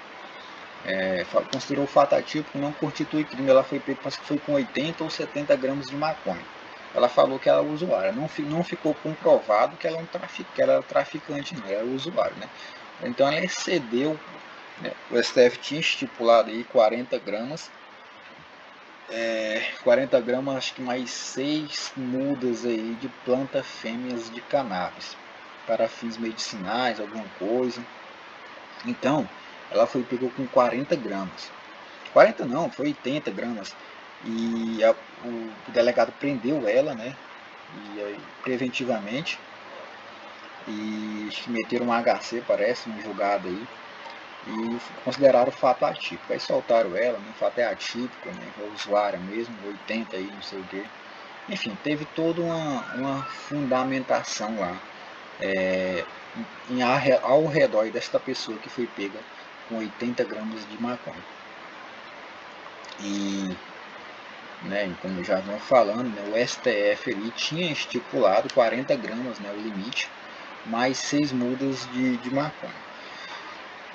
Considerou o fato atípico, não constitui crime. Ela foi pega, parece que foi com 80 ou 70 gramas de maconha. Ela falou que era usuária, não ficou comprovado que ela era traficante, não, era usuário, né? Então ela excedeu, né? O STF tinha estipulado aí 40 gramas, 40 gramas, acho que mais 6 mudas aí de planta fêmeas de cannabis para fins medicinais, alguma coisa. Então ela foi pegou com 40 gramas. 40 não, foi 80 gramas. E o delegado prendeu ela, né? Preventivamente. E meteram um HC, parece, no julgado aí. E consideraram o fato atípico. Aí soltaram ela, né? O fato é atípico, né? É usuária mesmo, 80 aí, não sei o quê. Enfim, teve toda uma fundamentação lá. Ao redor desta pessoa que foi pega com 80 gramas de maconha. E, né, como já vão falando, né, o STF ali tinha estipulado 40 gramas, né, o limite, mais 6 mudas de maconha.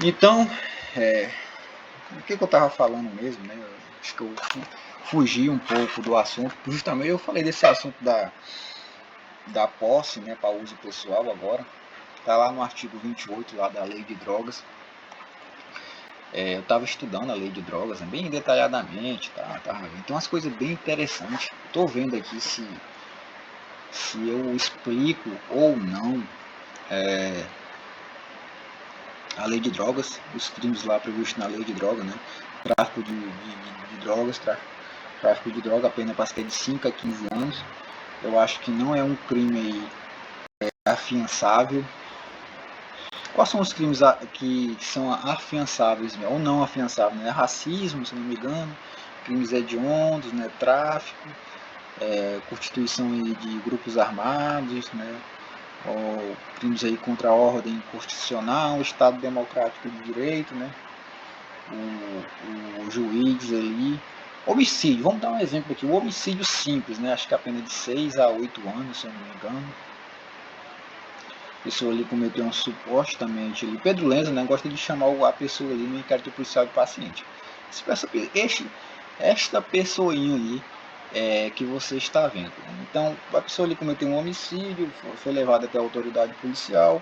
Então, o que eu estava falando mesmo, né? Acho que eu fugi um pouco do assunto. Justamente eu falei desse assunto da posse, né, para uso pessoal agora. Está lá no artigo 28 lá da Lei de Drogas. Eu estava estudando a Lei de Drogas, né, bem detalhadamente, tem umas coisas bem interessantes. Estou vendo aqui se eu explico ou não a Lei de Drogas, os crimes lá previstos na Lei de Drogas, né? Tráfico de drogas, tráfico de droga, apenas para ser de 5 a 15 anos. Eu acho que não é um crime afiançável. Quais são os crimes que são afiançáveis ou não afiançáveis? Né? Racismo, se não me engano, crimes hediondos, né? Tráfico, constituição de grupos armados, né? Ou crimes aí contra a ordem constitucional, o Estado Democrático de Direito, né? O juiz ali. Homicídio, vamos dar um exemplo aqui, o homicídio simples, né? Acho que a pena de 6 a 8 anos, se eu não me engano. A pessoa ali cometeu um supostamente ali. Pedro Lenza, né, gosta de chamar a pessoa ali no inquérito policial de paciente. Esta pessoinha aí que você está vendo. Então, a pessoa ali cometeu um homicídio, foi levada até a autoridade policial.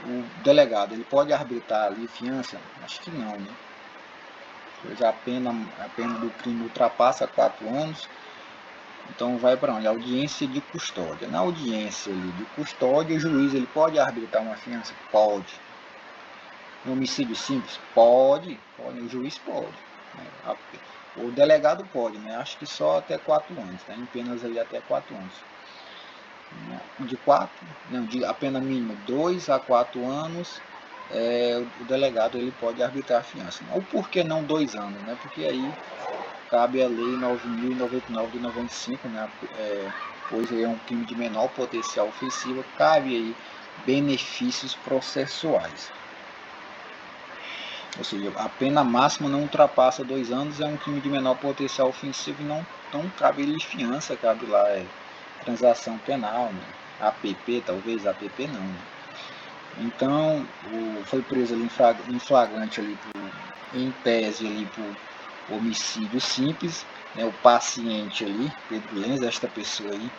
O delegado, ele pode arbitrar ali fiança? Acho que não, né? Já a pena do crime ultrapassa 4 anos. Então vai para onde? Audiência de custódia. Na audiência ali de custódia, o juiz ele pode arbitrar uma fiança? Pode. No homicídio simples? Pode. O juiz pode. Né? O delegado pode, né? Acho que só até 4 anos, tá? Em penas ali até 4 anos. De 4, não, a pena mínima 2 a 4 anos, o delegado ele pode arbitrar a fiança. Ou por que não 2 anos, né? Porque aí cabe a lei 9.099 de 95, né? Pois é um crime de menor potencial ofensivo, cabe aí benefícios processuais. Ou seja, a pena máxima não ultrapassa 2 anos, é um crime de menor potencial ofensivo e não cabe ele fiança, cabe lá transação penal, né? APP, talvez, APP não, né? Então, foi preso ali em flagrante ali em tese ali por homicídio simples, né? O paciente ali, Pedro Lenz, esta pessoa aí,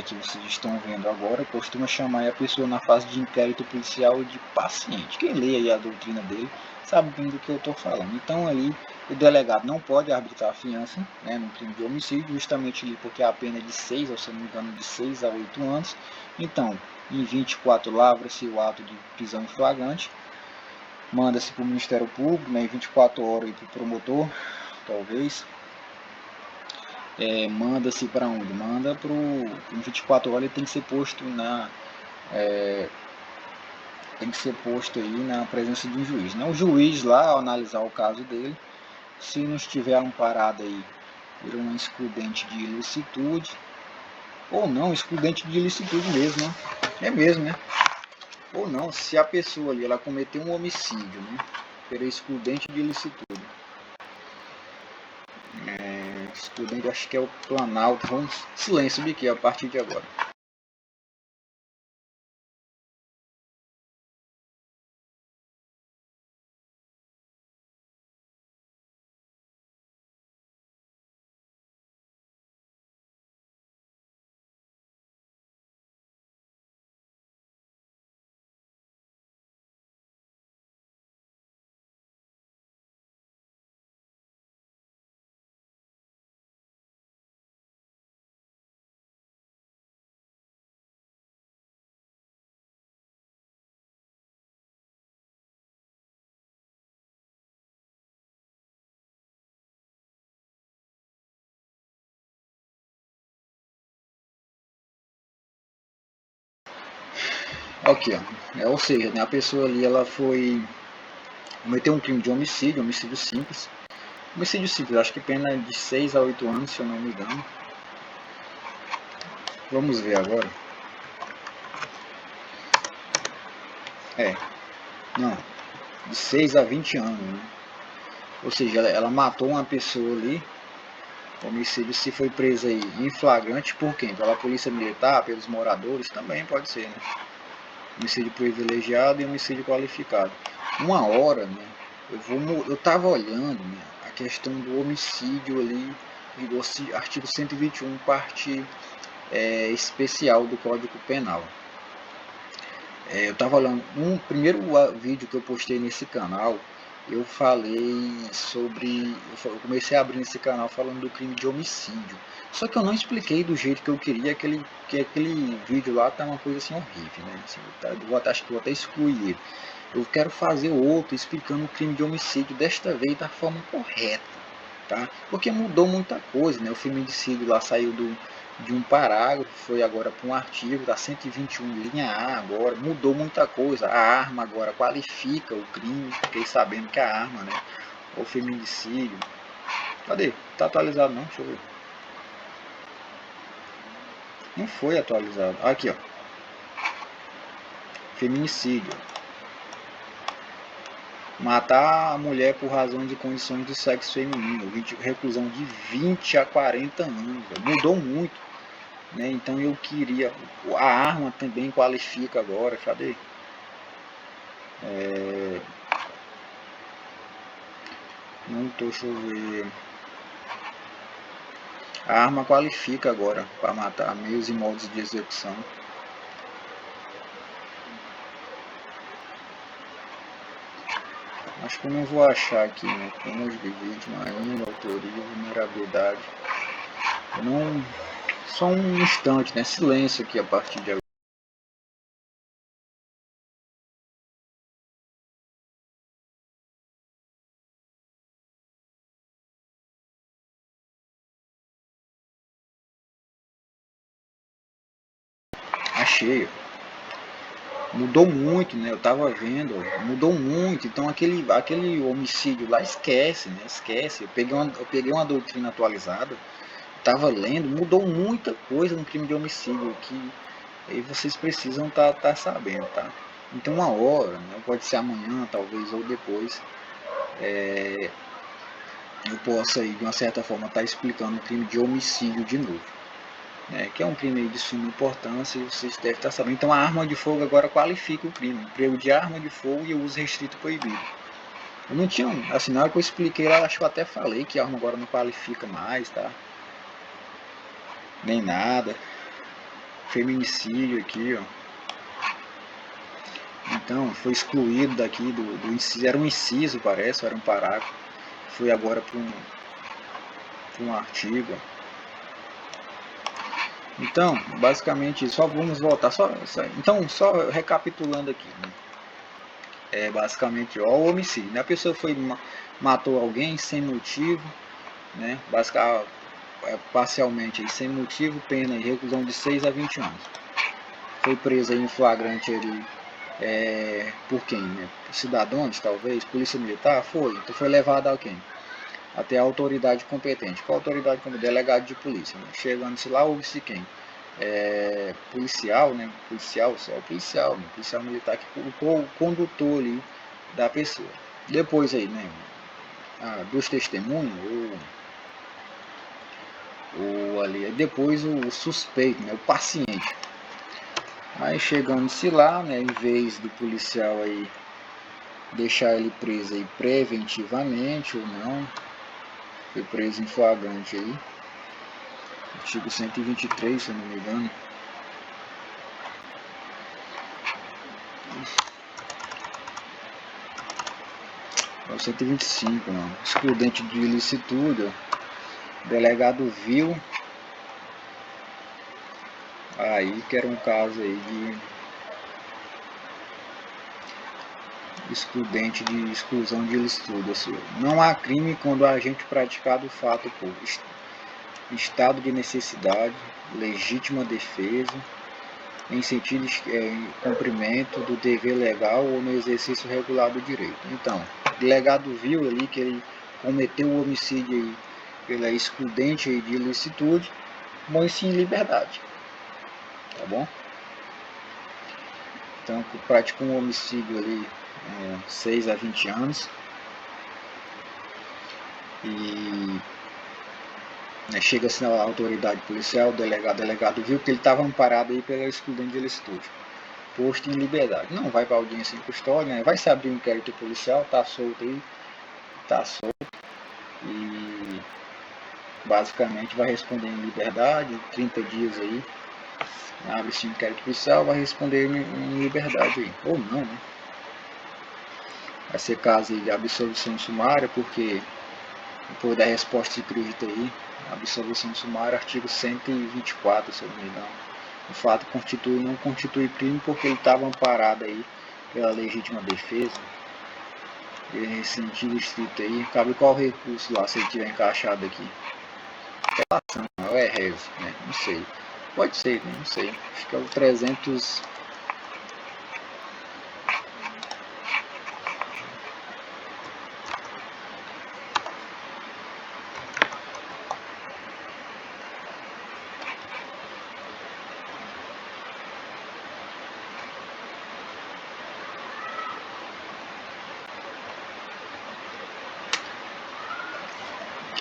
que vocês estão vendo agora, costuma chamar a pessoa na fase de inquérito policial de paciente. Quem lê aí a doutrina dele sabe bem do que eu estou falando. Então ali o delegado não pode arbitrar a fiança, né, no crime de homicídio, justamente ali porque a pena é de 6, ou se não me engano, de 6 a 8 anos. Então, em 24 lavra-se o ato de prisão em flagrante, manda-se para o Ministério Público, né, em 24 horas para o promotor, talvez. Manda-se para onde? Manda para o... Em 24 horas ele tem que ser posto aí na presença de um juiz, né? O juiz lá, ao analisar o caso dele, se não estiver amparado aí por uma excludente de ilicitude, ou não, excludente de ilicitude mesmo, né? É mesmo, né? Ou não, se a pessoa ali, ela cometeu um homicídio, né? Pela excludente de ilicitude. Excludente, acho que é o Planalto. Vamos, silêncio, Biqui, a partir de agora. Aqui, ó. Ou seja, né, a pessoa ali, ela cometeu um crime de homicídio simples. Homicídio simples, acho que pena de 6 a 8 anos, se eu não me engano. Vamos ver agora. Não, de 6 a 20 anos, né? Ou seja, ela matou uma pessoa ali. Homicídio se foi presa aí em flagrante por quem? Pela polícia militar, pelos moradores, também pode ser, né? Homicídio privilegiado e homicídio qualificado. Uma hora, né? Eu tava olhando, né, a questão do homicídio ali, do artigo 121, parte especial do Código Penal. Eu estava olhando um primeiro vídeo que eu postei nesse canal, eu falei sobre, eu comecei a abrir nesse canal falando do crime de homicídio. Só que eu não expliquei do jeito que eu queria, que aquele vídeo lá tá uma coisa assim horrível, né? Assim, acho que vou até excluir ele. Eu quero fazer outro explicando o crime de homicídio, desta vez da forma correta, tá? Porque mudou muita coisa, né? O feminicídio lá saiu de um parágrafo, foi agora para um artigo da 121 linha A agora, mudou muita coisa. A arma agora qualifica o crime, fiquei sabendo que a arma, né? O feminicídio. Cadê? Tá atualizado não? Deixa eu ver. Não foi atualizado. Aqui, ó. Feminicídio. Matar a mulher por razão de condições de sexo feminino. Reclusão de 20 a 40 anos. Mudou muito, né? Então eu queria... A arma também qualifica agora. Cadê? Não tô, deixa eu ver. A arma qualifica agora para matar, meios e modos de execução. Acho que eu não vou achar aqui, né? Como de vítima, ainda, autoria, vulnerabilidade. Não, só um instante, né? Silêncio aqui a partir de agora. Achei. Mudou muito, né? Eu tava vendo, mudou muito. Então aquele homicídio lá esquece, né? Esquece. Eu peguei uma doutrina atualizada, tava lendo, mudou muita coisa no crime de homicídio que aí vocês precisam tá sabendo, tá? Então uma hora, né? Pode ser amanhã, talvez, ou depois, eu possa aí, de uma certa forma, estar explicando o crime de homicídio de novo. Que é um crime de suma importância e vocês devem estar sabendo. Então a arma de fogo agora qualifica o crime, emprego de arma de fogo e o uso restrito proibido. Eu não tinha, assim, na hora que eu expliquei lá, acho que eu até falei que a arma agora não qualifica mais, tá? Nem nada. Feminicídio aqui, ó. Então, foi excluído daqui do inciso, era um inciso, parece, era um parágrafo. Foi agora para um artigo. Então, basicamente, só vamos voltar. Então, só recapitulando aqui, né? Basicamente, ó, o homicídio, né? A pessoa matou alguém sem motivo, né? Parcialmente aí, sem motivo, pena e reclusão de 6 a 20 anos. Foi preso aí em flagrante ali, por quem, né? Cidadãos, talvez, polícia militar, foi. Então foi levado a quem? Até a autoridade competente. Qual autoridade competente? Delegado de polícia, né? Chegando-se lá, houve-se quem? Policial, né? Policial, só o policial, né? Policial militar que o condutor ali da pessoa. Depois aí, né? Dos testemunhos, ou ali, depois o suspeito, né? O paciente. Aí chegando-se lá, né? Em vez do policial aí deixar ele preso aí preventivamente ou não, foi preso em flagrante aí. Artigo 123, se eu não me engano. É o 125, não. Excludente de ilicitude, o delegado viu aí que era um caso aí de excludente de exclusão de ilicitude. Assim, não há crime quando o agente praticado o fato por estado de necessidade, legítima defesa, em sentido de cumprimento do dever legal ou no exercício regular do direito. Então, o delegado viu ali que ele cometeu o homicídio aí pela excludente aí de ilicitude, põe-se em liberdade. Tá bom? Então, praticou um homicídio ali 6 a 20 anos e chega-se na autoridade policial, o delegado viu que ele estava amparado aí pela excludente de ilicitude, posto em liberdade. Não vai para audiência em custódia, né? Vai se abrir um inquérito policial, tá solto aí, tá solto e basicamente vai responder em liberdade, 30 dias aí, abre-se um inquérito policial, vai responder em liberdade aí, ou não, né? Vai ser caso de absolvição sumária, porque depois da resposta escrita aí, absolvição sumária, artigo 124, se eu não me engano. O fato não constitui crime porque ele estava amparado aí pela legítima defesa. Esse sentido estrito aí, cabe qual recurso lá, se ele tiver encaixado aqui? Apelação, ou réus, né? Não sei. Pode ser, né? Não sei. Acho que é o 300...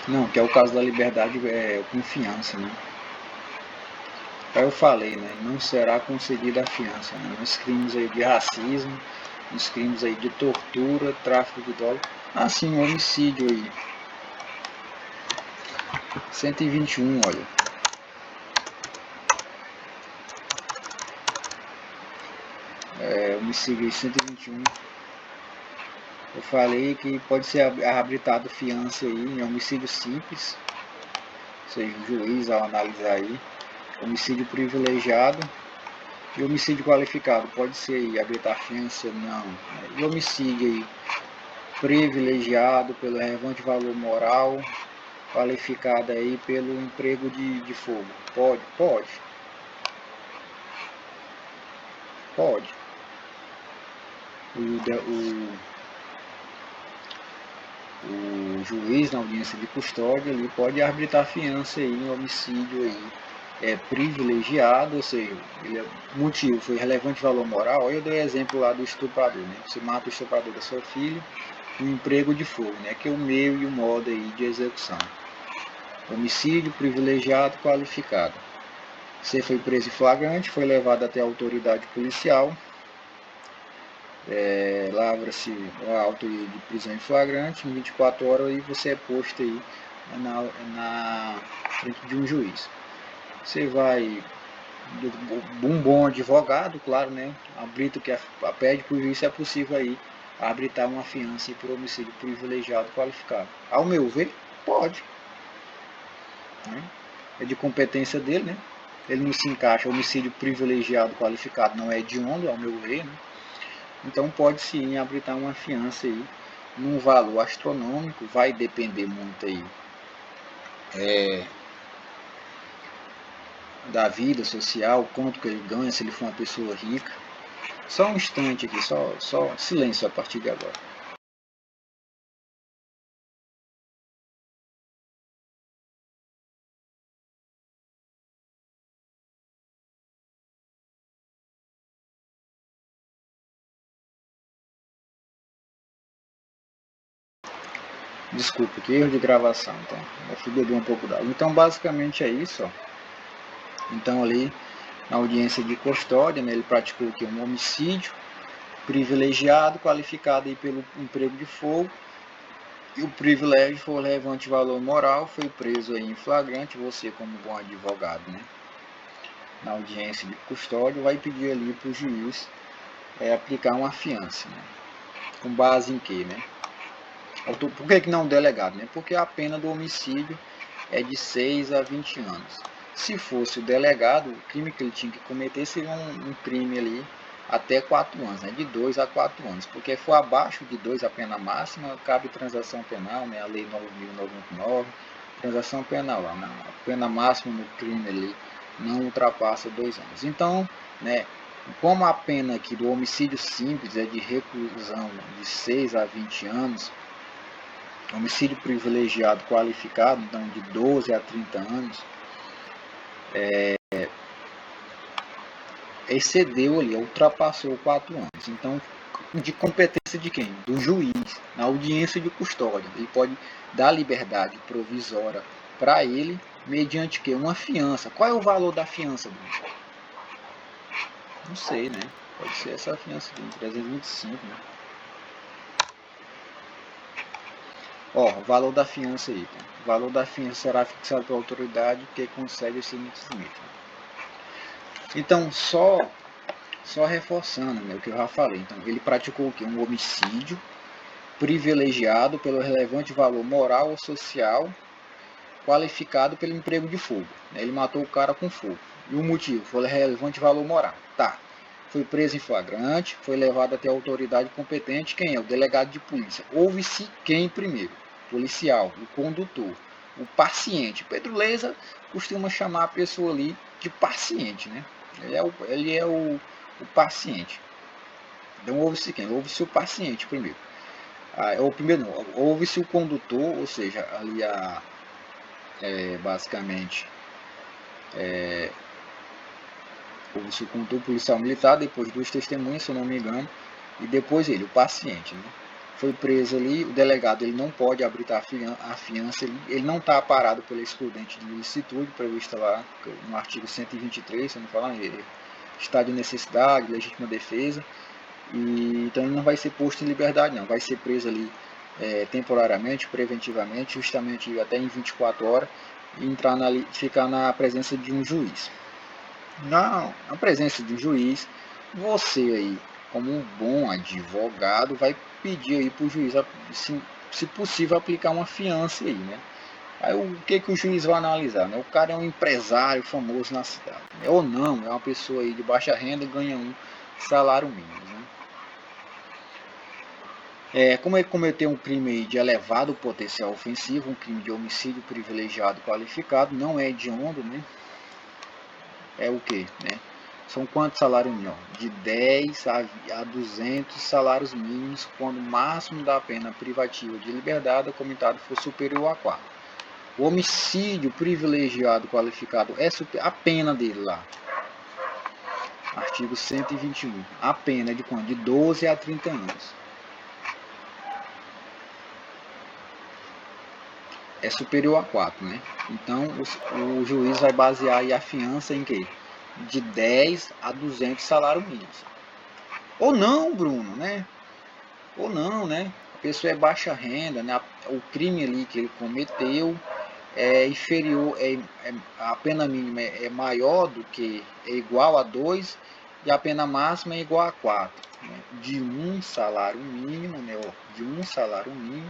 Não, que é o caso da liberdade, confiança, né? Aí eu falei, né? Não será concedida a fiança, né? Nos crimes aí de racismo, nos crimes aí de tortura, tráfico de drogas. Sim, homicídio aí. 121, olha. Homicídio aí, 121. Eu falei que pode ser habilitado fiança aí em homicídio simples, seja, o juiz ao analisar aí, homicídio privilegiado e homicídio qualificado, pode ser aí habilitar fiança, não, e homicídio aí privilegiado pelo relevante valor moral, qualificado aí pelo emprego de fogo, pode. O juiz na audiência de custódia ele pode arbitrar fiança aí em homicídio aí privilegiado, ou seja, o motivo foi relevante valor moral. Eu dei exemplo lá do estuprador, né? Você mata o estuprador da sua filha, o emprego de fogo, né? Que é o meio e o modo aí de execução. Homicídio privilegiado qualificado. Você foi preso em flagrante, foi levado até a autoridade policial, lavra-se a autoria de prisão em flagrante, em 24 horas aí você é posto aí na frente de um juiz. Você vai, um bom advogado, claro, né? Arbitra que pede para o juiz se é possível aí arbitrar uma fiança por homicídio privilegiado qualificado. Ao meu ver, pode. Né? É de competência dele, né? Ele não se encaixa, homicídio privilegiado qualificado não é hediondo, ao meu ver, né? Então pode sim arbitrar uma fiança aí num valor astronômico, vai depender muito aí da vida social, quanto que ele ganha, se ele for uma pessoa rica. Só um instante aqui, só silêncio a partir de agora. Desculpa, que erro de gravação, então. Eu fui beber um pouco d'água. Então, basicamente é isso, ó. Então, ali, na audiência de custódia, né, ele praticou aqui um homicídio privilegiado, qualificado aí pelo emprego de fogo, e o privilégio foi relevante valor moral, foi preso aí em flagrante. Você, como bom advogado, né, na audiência de custódia, vai pedir ali para o juiz aplicar uma fiança, né, com base em quê, né? Por que não delegado? Né? Porque a pena do homicídio é de 6 a 20 anos. Se fosse o delegado, o crime que ele tinha que cometer seria um crime ali até 4 anos, né? De 2 a 4 anos. Porque for abaixo de 2 a pena máxima, cabe transação penal, né? A lei 9.099, transação penal. Né? A pena máxima no crime ali não ultrapassa 2 anos. Então, né? Como a pena aqui do homicídio simples é de reclusão de 6 a 20 anos, homicídio privilegiado qualificado, então de 12 a 30 anos, excedeu ali, ultrapassou 4 anos. Então, de competência de quem? Do juiz, na audiência de custódia. Ele pode dar liberdade provisória para ele, mediante que? Uma fiança. Qual é o valor da fiança, Bruno? Não sei, né? Pode ser essa fiança de 325, né? Ó, o valor da fiança aí. Tá? O valor da fiança será fixado pela autoridade que concede esse limite. Então, só reforçando, né, o que eu já falei. Então, ele praticou o quê? Um homicídio privilegiado pelo relevante valor moral ou social, qualificado pelo emprego de fogo. Ele matou o cara com fogo. E o motivo foi relevante valor moral. Tá. Foi preso em flagrante, foi levado até a autoridade competente. Quem é? O delegado de polícia. Houve-se quem primeiro? Policial, o condutor, o paciente. Pedro Leza costuma chamar a pessoa ali de paciente, né? Ele é o paciente. Então houve-se quem? Houve-se o paciente primeiro. Ou primeiro não, houve-se o condutor, ou seja, ali basicamente houve-se o condutor policial militar, depois 2 testemunhas, se eu não me engano, e depois ele, o paciente, né? Foi preso ali, o delegado ele não pode arbitrar a fiança, ele não está parado pela excludente de ilicitude prevista lá no artigo 123, se eu não falar, estado de necessidade, legítima defesa, e então ele não vai ser posto em liberdade não, vai ser preso ali temporariamente, preventivamente, justamente até em 24 horas, e ficar na presença de um juiz. Na presença de um juiz, você aí, como um bom advogado, vai pedir aí para o juiz, se possível, aplicar uma fiança aí, né? Aí o que o juiz vai analisar? Né? O cara é um empresário famoso na cidade, né? Ou não, é uma pessoa aí de baixa renda e ganha um salário mínimo. Né? Como ele cometeu um crime aí de elevado potencial ofensivo, um crime de homicídio privilegiado qualificado, não é hediondo, né? É o que? Né? São quantos salários mínimos? De 10 a 200 salários mínimos, quando o máximo da pena privativa de liberdade comentado for superior a 4. O homicídio privilegiado qualificado é a pena dele lá. Artigo 121. A pena é de quanto? De 12 a 30 anos. É superior a 4, né? Então o juiz vai basear aí a fiança em quê? De 10 a 200 salários mínimos. Ou não, Bruno, né? Ou não, né? A pessoa é baixa renda, né? O crime ali que ele cometeu é inferior, a pena mínima é maior do que, é igual a 2 e a pena máxima é igual a 4. Né? De um salário mínimo, né? De um salário mínimo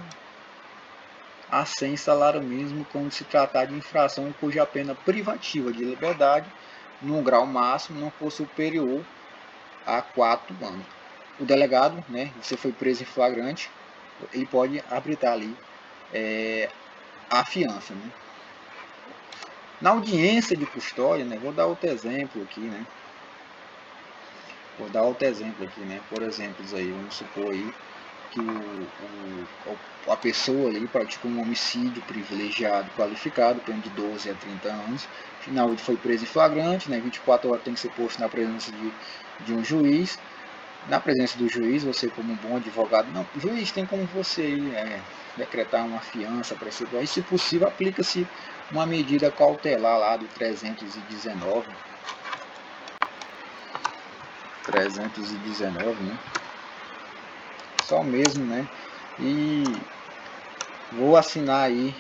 a 100 salário mínimo quando se tratar de infração cuja pena privativa de liberdade no grau máximo não for superior a 4 anos. O delegado, né? Você foi preso em flagrante, ele pode arbitrar ali a fiança, né? Na audiência de custódia, né, vou dar outro exemplo aqui, né? Por exemplo, aí, vamos supor aí que a pessoa ali praticou um homicídio privilegiado qualificado, pena de 12 a 30 anos. Afinal, ele foi preso em flagrante, né? 24 horas tem que ser posto na presença de um juiz. Na presença do juiz, você como um bom advogado, não, o juiz tem como você decretar uma fiança para esse e, se possível, aplica-se uma medida cautelar lá do 319, né? Só mesmo, né? E vou assinar aí,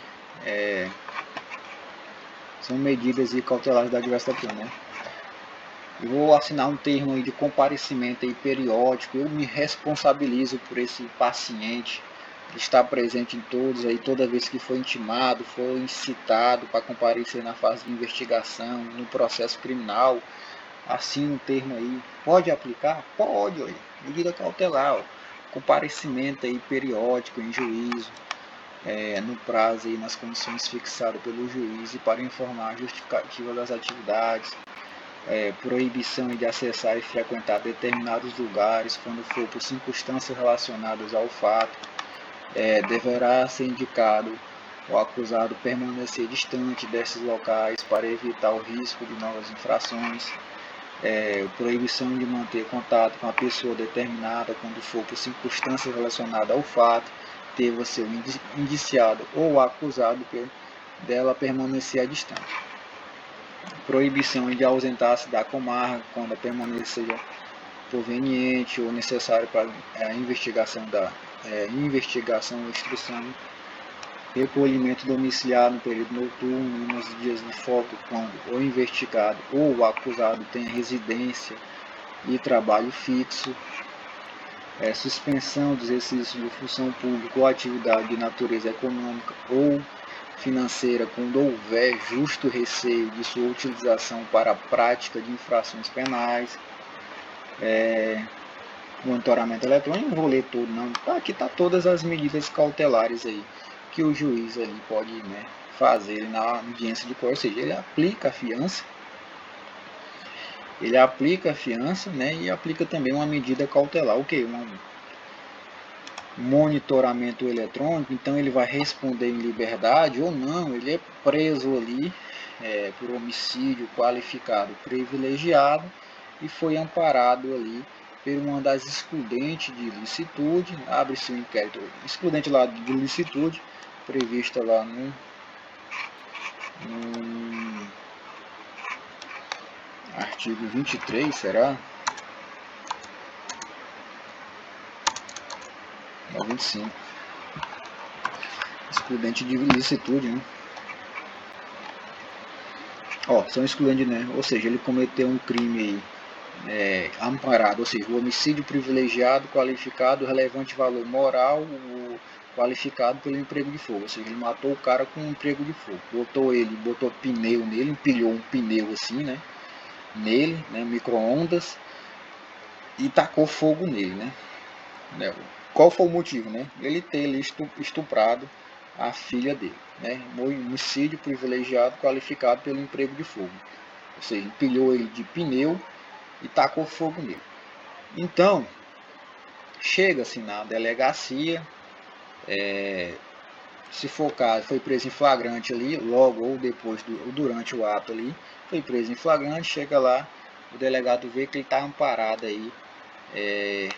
são medidas cautelares da diversa pena, né? Eu vou assinar um termo aí de comparecimento aí periódico, eu me responsabilizo por esse paciente estar presente em todos aí, toda vez que for intimado, for incitado para comparecer na fase de investigação, no processo criminal, assina um termo aí. Pode aplicar? Pode, olha. Medida cautelar, ó. Comparecimento aí periódico em juízo, no prazo aí, nas condições fixadas pelo juiz e para informar a justificativa das atividades. Proibição de acessar e frequentar determinados lugares quando for por circunstâncias relacionadas ao fato. Deverá ser indicado o acusado permanecer distante desses locais para evitar o risco de novas infrações. Proibição de manter contato com a pessoa determinada quando for por circunstâncias relacionadas ao fato, deva ser indiciado ou acusado dela permanecer à distância. Proibição de ausentar-se da comarca quando a permanência seja conveniente ou necessário para a investigação ou instrução. Recolhimento domiciliar no período noturno e nos dias de folga quando o investigado ou o acusado tem residência e trabalho fixo. Suspensão do exercício de função pública ou atividade de natureza econômica ou financeira quando houver justo receio de sua utilização para a prática de infrações penais. Monitoramento eletrônico, não vou ler tudo não, aqui está todas as medidas cautelares aí que o juiz ali pode, né, fazer na audiência de custódia, ou seja, ele aplica a fiança, né, e aplica também uma medida cautelar, o que? Um monitoramento eletrônico, então ele vai responder em liberdade ou não, ele é preso ali por homicídio qualificado privilegiado e foi amparado ali por uma das excludentes de licitude, abre-se um inquérito, excludente lá de licitude, prevista lá no artigo 23, será? É 25. Excludente de licitude, né? São excludentes, né? Ou seja, ele cometeu um crime amparado, ou seja, o homicídio privilegiado, qualificado, relevante valor moral, qualificado pelo emprego de fogo, ou seja, ele matou o cara com um emprego de fogo, botou pneu nele, empilhou um pneu assim, né, nele, né, micro-ondas, e tacou fogo nele, né. Qual foi o motivo, né? Ele ter estuprado a filha dele, né? Homicídio privilegiado qualificado pelo emprego de fogo, ou seja, empilhou ele de pneu e tacou fogo nele. Então, chega-se na delegacia, se for o caso, foi preso em flagrante ali, logo ou depois, ou durante o ato ali, foi preso em flagrante, chega lá, o delegado vê que ele está amparado aí, é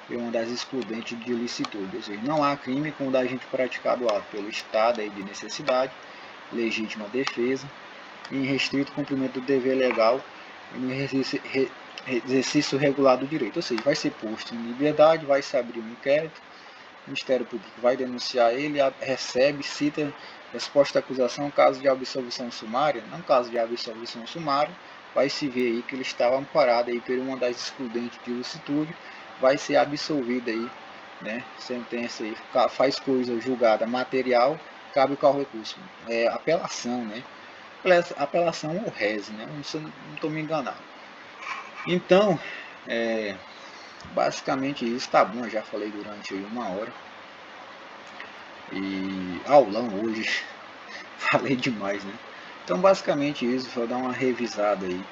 uma das excludentes de ilicitude, ou seja, não há crime com o da gente praticado o ato pelo estado aí de necessidade, legítima defesa, em restrito cumprimento do dever legal e no exercício regular do direito, ou seja, vai ser posto em liberdade, vai se abrir um inquérito, o Ministério Público vai denunciar ele, recebe, cita resposta à acusação, caso de absolvição sumária, não caso de absolvição sumária, vai se ver aí que ele estava amparado aí por uma das excludentes de ilicitude, vai ser absolvido aí, né, sentença aí, faz coisa julgada material, cabe qual recurso? Apelação, né, apelação ou reze, né, não estou me enganando. Então, basicamente isso, tá bom, eu já falei durante aí 1 hora, e aulão hoje, falei demais, né, então basicamente isso, vou dar uma revisada aí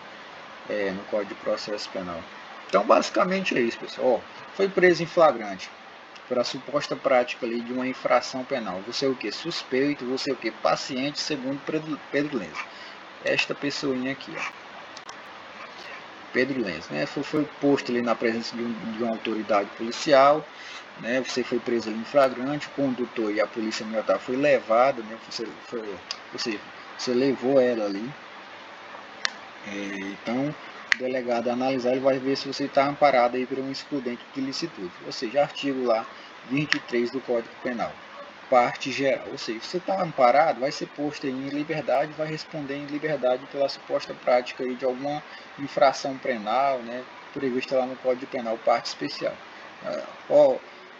no Código de Processo Penal. Então basicamente é isso, pessoal. Foi preso em flagrante por a suposta prática ali de uma infração penal. Você é o que? Suspeito, você é o que? Paciente, segundo Pedro Lenz. Esta pessoinha aqui, ó. Pedro Lenz, né? Foi posto ali na presença de uma autoridade policial, né? Você foi preso ali em flagrante, o condutor e a polícia militar foi levado, né? Você levou ela ali. Então, o delegado analisar, ele vai ver se você está amparado aí por um excludente de ilicitude, ou seja, artigo lá 23 do Código Penal, parte geral, ou seja, você está amparado, vai ser posto aí em liberdade, vai responder em liberdade pela suposta prática aí de alguma infração penal, né, prevista lá no Código Penal, parte especial.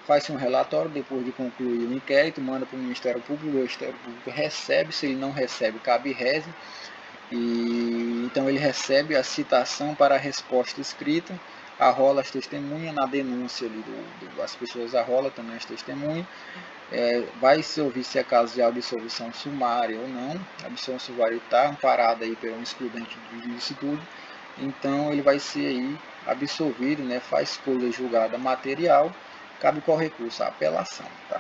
Faz-se um relatório, depois de concluir o inquérito, manda para o Ministério Público, o Ministério Público recebe, se ele não recebe, cabe reze, e então ele recebe a citação para a resposta escrita, arrola as testemunhas, na denúncia ali as pessoas arrolam também as testemunhas, vai se ouvir se é caso de absolvição sumária ou não, a absolvição sumária está amparada aí por um excludente de ilicitude, então ele vai ser aí absolvido, né, faz coisa julgada material, cabe qual recurso? A apelação, tá?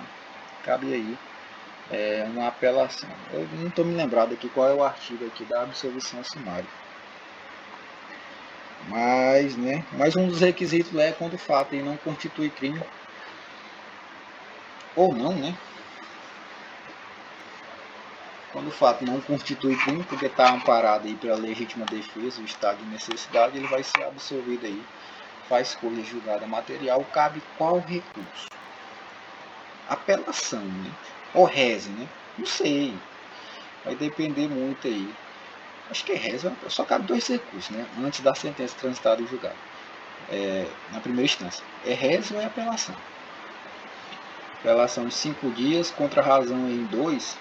Cabe aí uma apelação. Eu não estou me lembrado aqui qual é o artigo aqui da absolvição sumária. Mas, né, mais um dos requisitos é quando o fato aí não constitui crime. Ou não, né? Quando o fato não constitui crime, porque está amparado aí pela legítima defesa, o estado de necessidade, ele vai ser absolvido aí. Faz coisa julgada material, cabe qual recurso? Apelação, né? Ou reze, né? Não sei. Vai depender muito aí. Acho que reza, só cabe 2 recursos, né? Antes da sentença transitada e julgada. Na primeira instância. É reze ou é apelação? Apelação em 5 dias, contra razão em 2.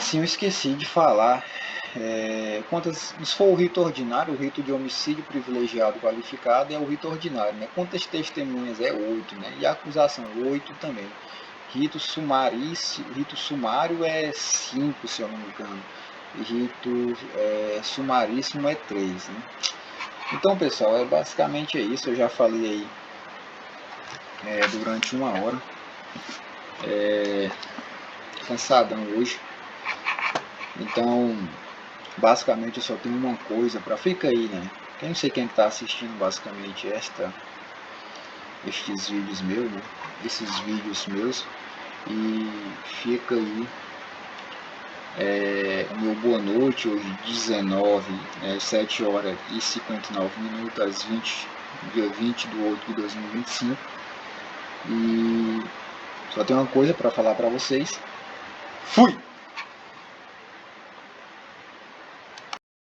Sim, eu esqueci de falar. Se for o rito ordinário, o rito de homicídio privilegiado qualificado é o rito ordinário, né? Quantas testemunhas? 8, né? E a acusação, 8 também. Rito sumário é 5, se eu não me engano. E rito sumaríssimo é 3, né? Então, pessoal, basicamente é isso. Eu já falei aí durante 1 hora. Cansadão hoje. Então, basicamente eu só tenho uma coisa para ficar aí, né? Eu não sei quem está assistindo basicamente estes vídeos meus, né? Esses vídeos meus. E fica aí o meu boa noite, hoje 7 horas e 59 minutos, dia 20 de 8 de 2025. E só tenho uma coisa para falar para vocês. Fui!